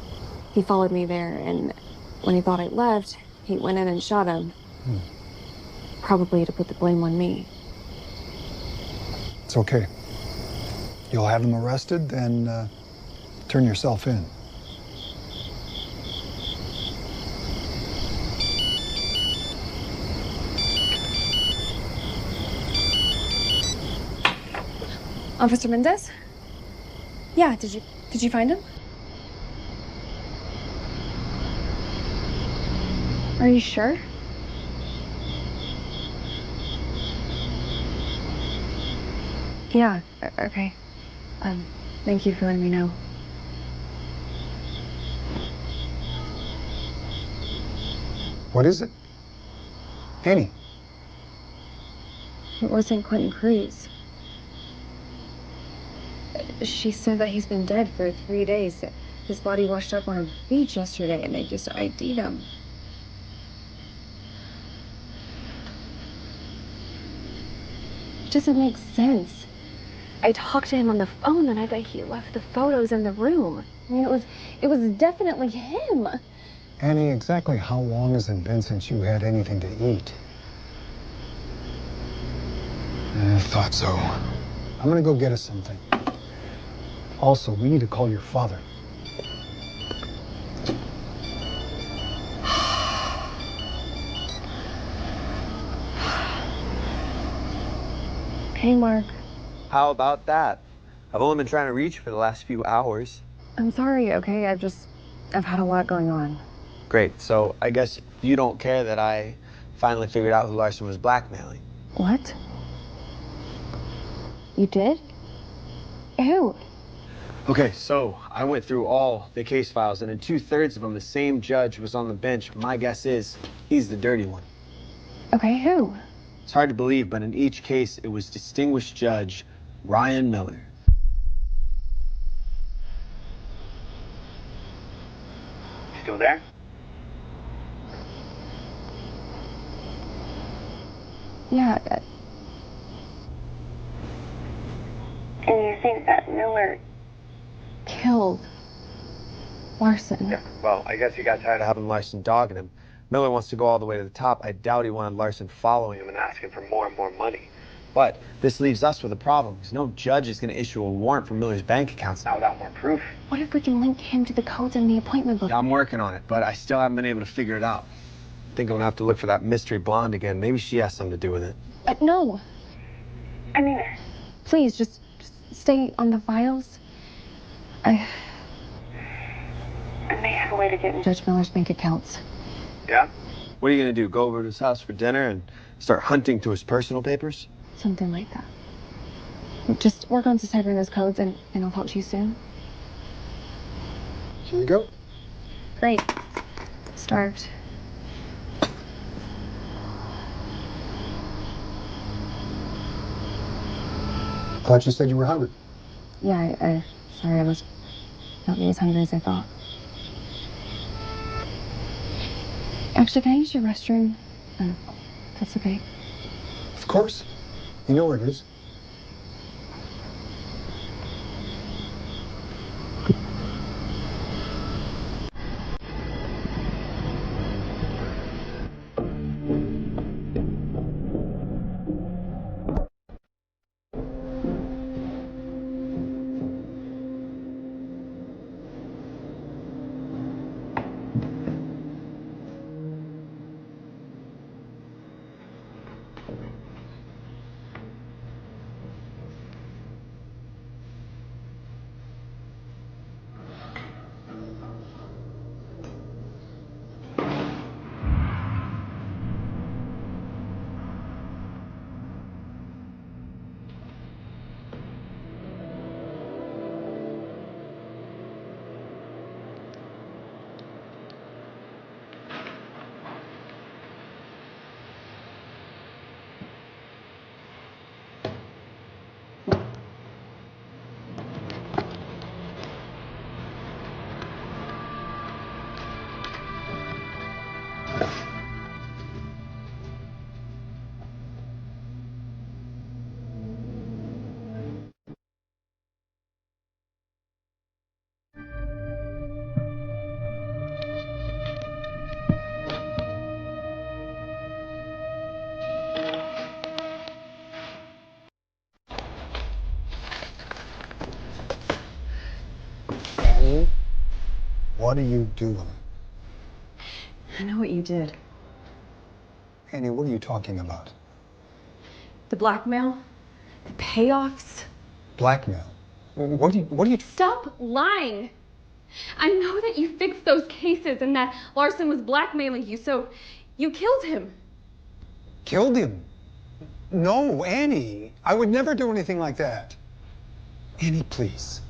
B: He followed me there, and when he thought I left, he went in and shot him. Probably to put the blame on me.
R: It's okay. You'll have him arrested, then turn yourself in.
A: Officer Mendez? Yeah, did you find him? Are you sure? Yeah, okay. Thank you for letting me know.
R: What is it? Annie.
A: It wasn't Quentin Cruz. She said that he's been dead for 3 days. His body washed up on a beach yesterday, and they just ID'd him. It doesn't make sense. I talked to him on the phone the night that he left the photos in the room. I mean, it was definitely him.
R: Annie, exactly how long has it been since you had anything to eat? I thought so. I'm gonna go get us something. Also, we need to call your father.
A: Hey, Mark.
V: How about that?
D: I've only been trying to reach you for the last few hours.
A: I'm sorry, okay? I've had a lot going on.
D: Great, so I guess you don't care that I finally figured out who Larson was blackmailing.
A: What? You did? Who?
D: Okay, so I went through all the case files, and in 2/3 of them, the same judge was on the bench. My guess is he's the dirty one.
A: Okay, who?
D: It's hard to believe, but in each case, it was distinguished Judge Ryan Miller.
T: Still there?
A: Yeah.
C: And you think that Miller
A: Killed Larson.
D: Yeah, well, I guess he got tired of having Larson dogging him. Miller wants to go all the way to the top. I doubt he wanted Larson following him and asking for more and more money. But this leaves us with a problem, because no judge is going to issue a warrant for Miller's bank accounts now without more proof.
A: What if we can link him to the codes in the appointment book?
D: Yeah, I'm working on it, but I still haven't been able to figure it out. I think I'm going to have to look for that mystery blonde again. Maybe she has something to do with it.
A: No.
C: I mean,
A: Please, just stay on the files. I
C: may have a way to get in.
A: Judge Miller's bank accounts.
D: Yeah? What are you going to do, go over to his house for dinner and start hunting through his personal papers?
A: Something like that. Just work on deciphering those codes, and I'll talk to you soon.
R: Here we go.
A: Great. Starved.
R: Thought you said you were hungry.
A: Yeah, sorry, I was not as hungry as I thought. Actually, can I use your restroom? That's okay.
R: Of course. You know where it is. What are you doing?
A: I know what you did.
R: Annie, what are you talking about?
A: The blackmail, the payoffs.
R: Blackmail? What do you...
A: Stop lying. I know that you fixed those cases and that Larson was blackmailing you, so you killed him.
R: Killed him? No, Annie. I would never do anything like that. Annie, please.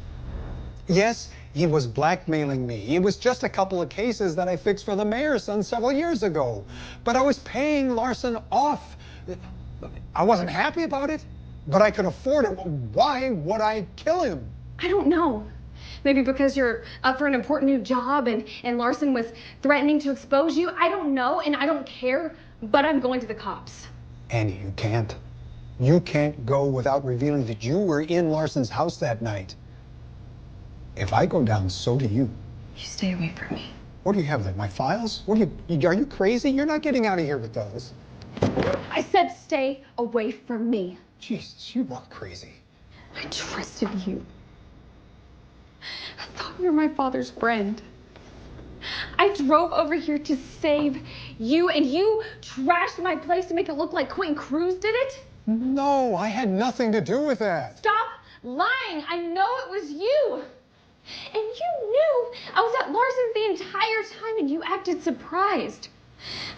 R: Yes, he was blackmailing me. It was just a couple of cases that I fixed for the mayor's son several years ago. But I was paying Larson off. I wasn't happy about it, but I could afford it. Why would I kill him?
A: I don't know. Maybe because you're up for an important new job and Larson was threatening to expose you. I don't know, and I don't care, but I'm going to the cops.
R: Annie, you can't. You can't go without revealing that you were in Larson's house that night. If I go down, so do you.
A: You stay away from me.
R: What do you have there? My files? What are you crazy? You're not getting out of here with those.
A: I said stay away from me.
R: Jesus, you are crazy.
A: I trusted you. I thought you were my father's friend. I drove over here to save you, and you trashed my place to make it look like Quentin Cruz did it?
R: No, I had nothing to do with that.
A: Stop lying. I know it was you. And you knew I was at Larson's the entire time and you acted surprised.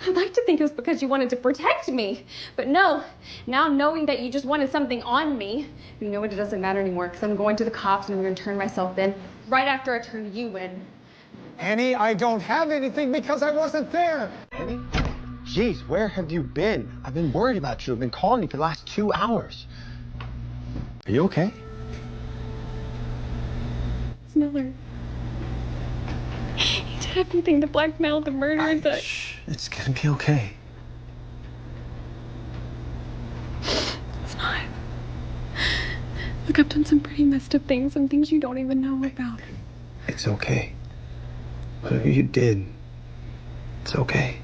A: I'd like to think it was because you wanted to protect me. But no, now knowing that you just wanted something on me, you know what, it doesn't matter anymore because I'm going to the cops and I'm going to turn myself in right after I turn you in.
R: Annie, I don't have anything because I wasn't there. Annie? Jeez, where have you been? I've been worried about you. I've been calling you for the last 2 hours. Are you okay?
A: Miller. He did everything to blackmail the murderer.
F: Shh, it's gonna be okay.
A: It's not. Look, I've done some pretty messed up things, some things you don't even know about.
F: It's okay. Whatever you did, it's okay.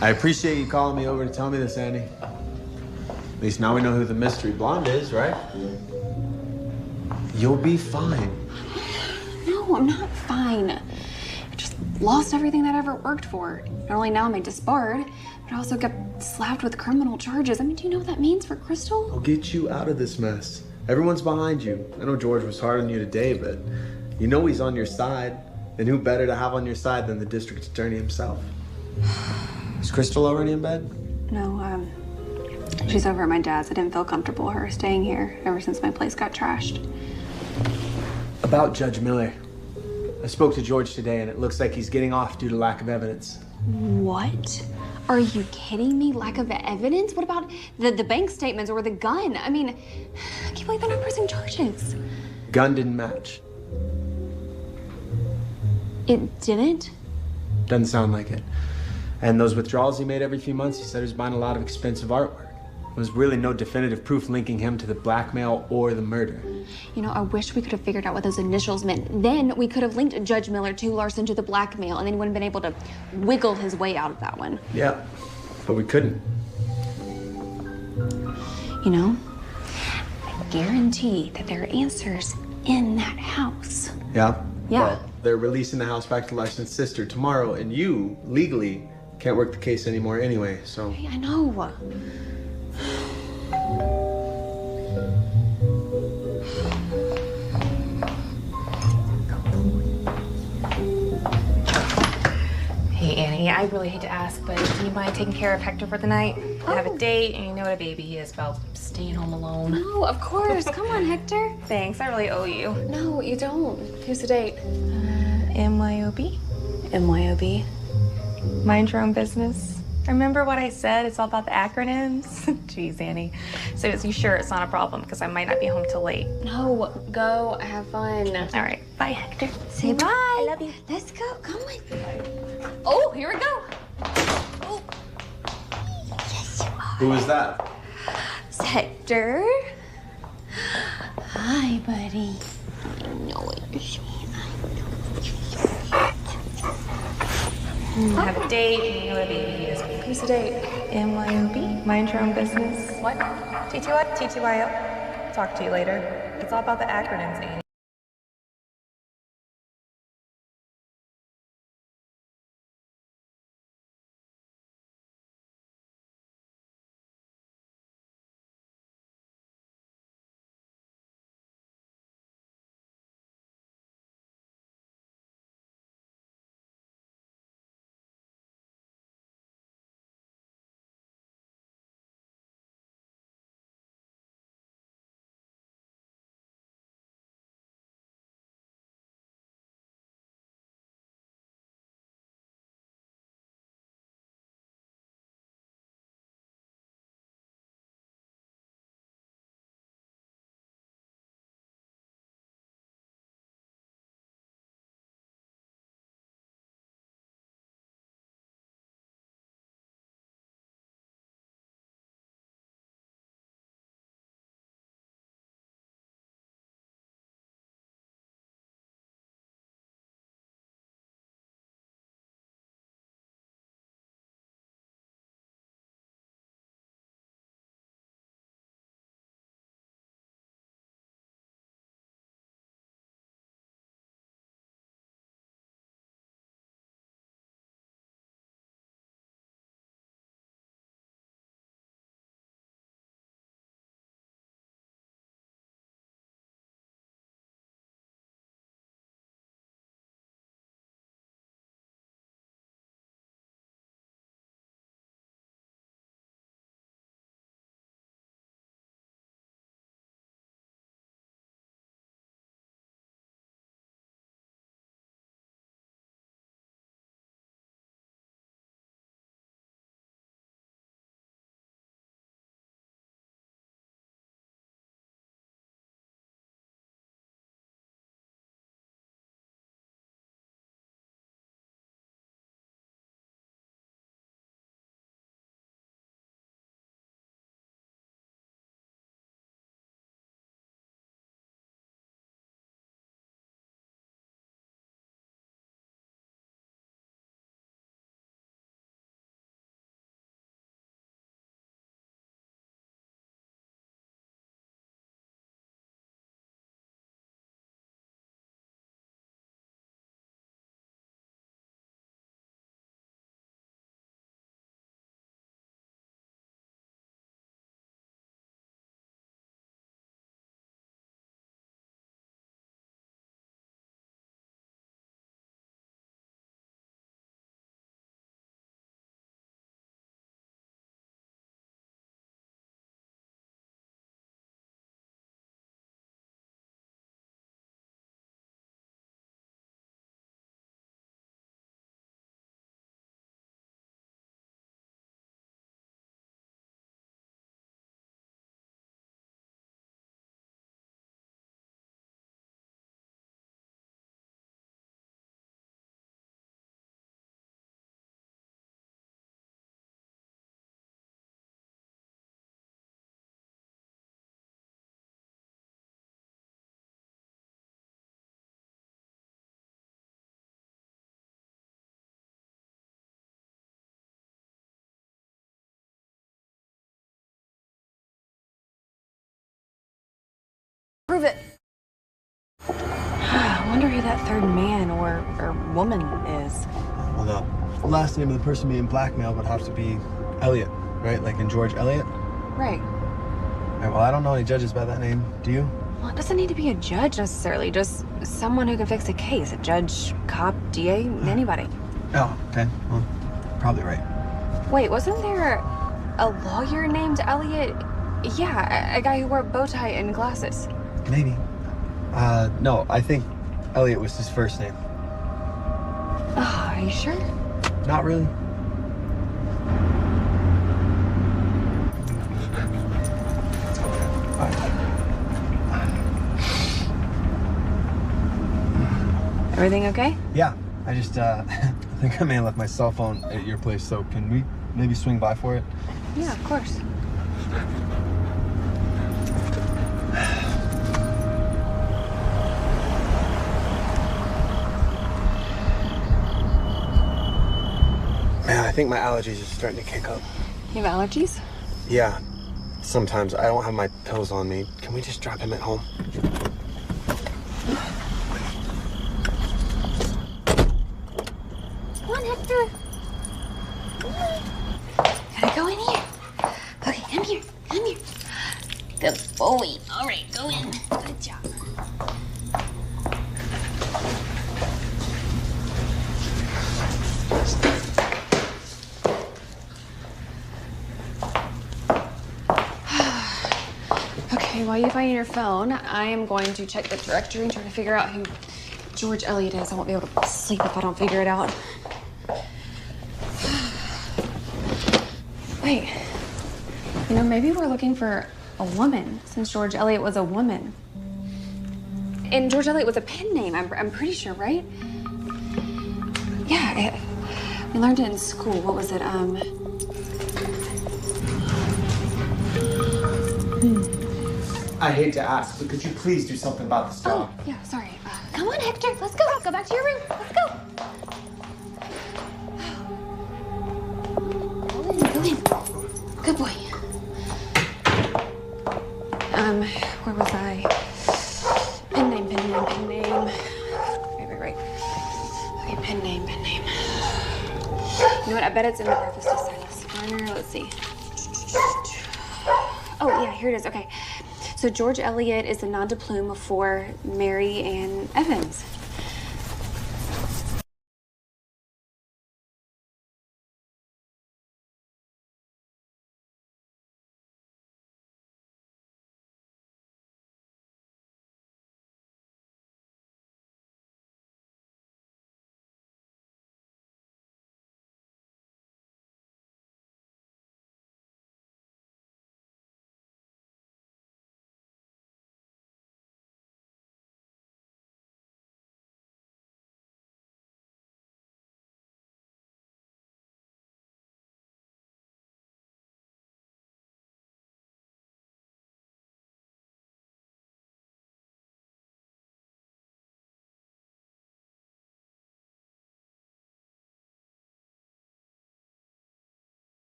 F: I appreciate you calling me over to tell me this, Andy. At least now we know who the mystery blonde is, right? You'll be fine.
A: No, I'm not fine. I just lost everything that I ever worked for. Not only now am I disbarred, but I also got slapped with criminal charges. I mean, do you know what that means for Crystal?
F: I'll get you out of this mess. Everyone's behind you. I know George was hard on you today, but you know he's on your side. And who better to have on your side than the district attorney himself? Is Crystal already in bed?
A: No, she's over at my dad's. I didn't feel comfortable her staying here ever since my place got trashed.
F: About Judge Miller. I spoke to George today and it looks like he's getting off due to lack of evidence.
A: What? Are you kidding me? Lack of evidence? What about the bank statements or the gun? I mean, I can't believe they're not pressing charges.
F: Gun didn't match.
A: It didn't?
F: Doesn't sound like it. And those withdrawals he made every few months, he said he was buying a lot of expensive artwork. There was really no definitive proof linking him to the blackmail or the murder.
A: You know, I wish we could have figured out what those initials meant. Then we could have linked Judge Miller to Larson to the blackmail, and then he wouldn't have been able to wiggle his way out of that one.
F: Yeah, but we couldn't.
A: You know, I guarantee that there are answers in that house.
F: Yeah?
A: Yeah.
F: Well, they're releasing the house back to Larson's sister tomorrow, and you, legally, can't work the case anymore anyway, so...
A: Hey, I know.
E: Hey, Annie, I really hate to ask, but do you mind taking care of Hector for the night? I have a date, and you know what a baby he is about staying home alone.
A: No, of course. Come on, Hector.
E: Thanks, I really owe you.
A: No, you don't. Who's the date?
E: MYOB?
A: MYOB.
G: Mind your own business. Remember what I said? It's all about the acronyms. Jeez, Annie. So is you sure it's not a problem? Because I might not be home till late.
A: No, go. Have fun.
G: All right. Bye, Hector.
A: Say bye.
G: I love you.
A: Let's go. Come on. Oh, here we go. Oh. Yes, you are.
D: Who was that?
A: It's Hector. Hi, buddy. I know it.
G: Have a date. You know what a baby is. Who's the date? MYOB. Mind your own business. What? TTY? TTYL. Talk to you later. It's all about the acronyms, Annie.
A: Prove it.
G: I wonder who that third man or woman is.
D: Well, the last name of the person being blackmailed would have to be Elliot, right? Like in George Eliot?
G: Right.
D: Right, well, I don't know any judges by that name. Do you?
G: Well, it doesn't need to be a judge necessarily, just someone who can fix a case. A judge, cop, DA, anybody.
D: Oh, okay. Well, probably right.
G: Wait, wasn't there a lawyer named Elliot? Yeah, a guy who wore a bow tie and glasses.
D: Maybe. No, I think Elliot was his first name.
G: Oh, are you sure?
F: Not really?
A: Everything okay?
F: Yeah, I just, I think I may have left my cell phone at your place, so can we maybe swing by for it?
A: Yeah, of course.
F: Man, I think my allergies are starting to kick up.
A: You have allergies?
F: Yeah, sometimes I don't have my pills on me. Can we just drop him at home?
A: Come on, Hector. Gotta go in here. Okay, come here. Come here. Good boy. All right, go in. Good job. Okay, while you find your phone, I am going to check the directory and try to figure out who George Eliot is. I won't be able to sleep if I don't figure it out. Wait, you know, maybe we're looking for a woman, since George Eliot was a woman. And George Eliot was a pen name, I'm pretty sure, right? Yeah, we learned it in school. What was it,
F: I hate to ask, but could you please do something about this dog?
A: Oh, yeah, sorry. Come on, Hector, let's go. Go back to your room. Let's go. Go in. Good boy. Where was I? Pen name. Right. Okay, pen name. You know what? I bet it's in the preface to Silas Marner. Let's see. Oh, yeah, here it is. Okay. So George Eliot is the nom de plume for Mary Ann Evans.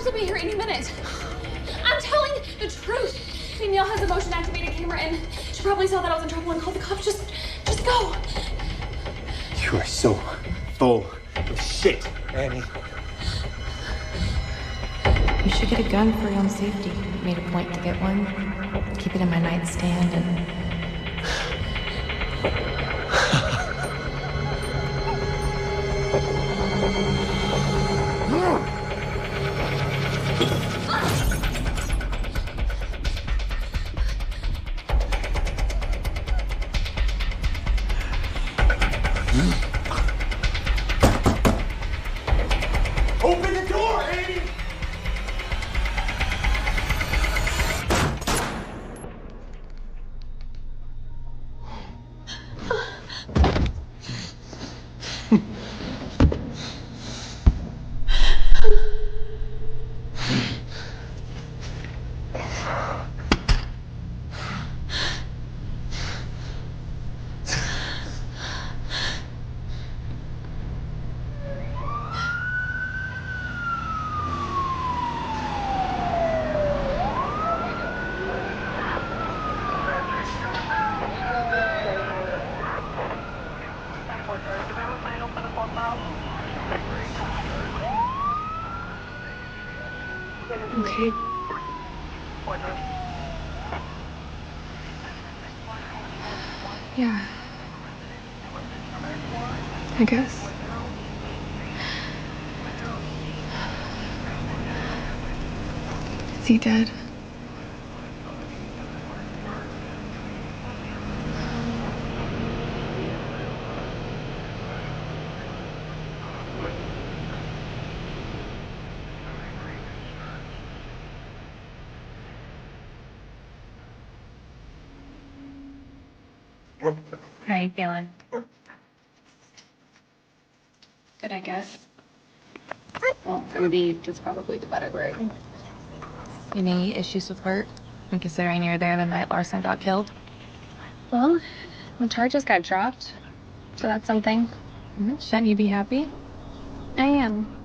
A: cops will be here any minute. I'm telling the truth. Danielle has a motion-activated camera, and she probably saw that I was in trouble and called the cops. Just go.
F: You are so full of shit, Annie.
E: You should get a gun for your own safety. Made a point to get one. Keep it in my nightstand and...
F: Open the door, Annie!
A: Okay. Yeah. I guess. Is he dead?
B: How you feeling?
A: Good, I guess. Well, relieved is probably the better word.
E: Any issues with work? And considering you're there the night Larson got killed?
A: Well, the charges got dropped, so that's something.
E: Shouldn't you be happy?
A: I am.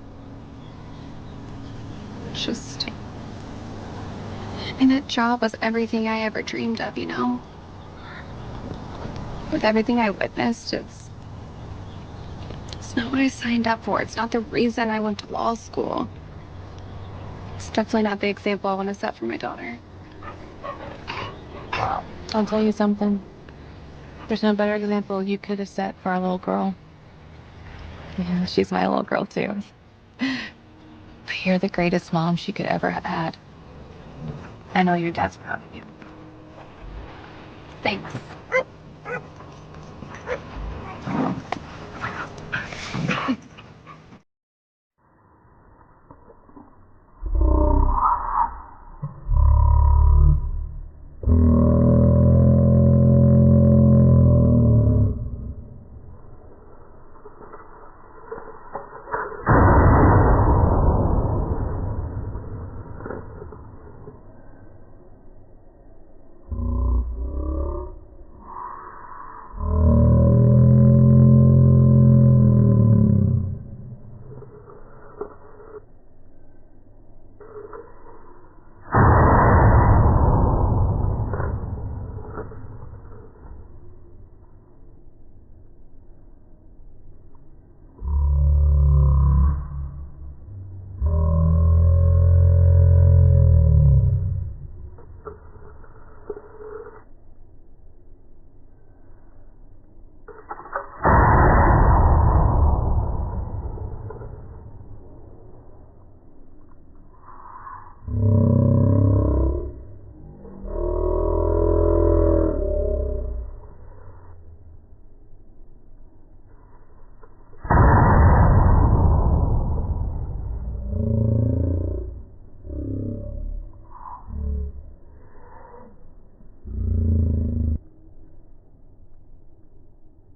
A: Just... I mean, that job was everything I ever dreamed of, you know? With everything I witnessed, it's not what I signed up for. It's not the reason I went to law school. It's definitely not the example I want to set for my daughter.
E: I'll tell you something. There's no better example you could have set for our little girl. Yeah, she's my little girl too. But you're the greatest mom she could ever have had. I know your dad's proud of you.
A: Thanks.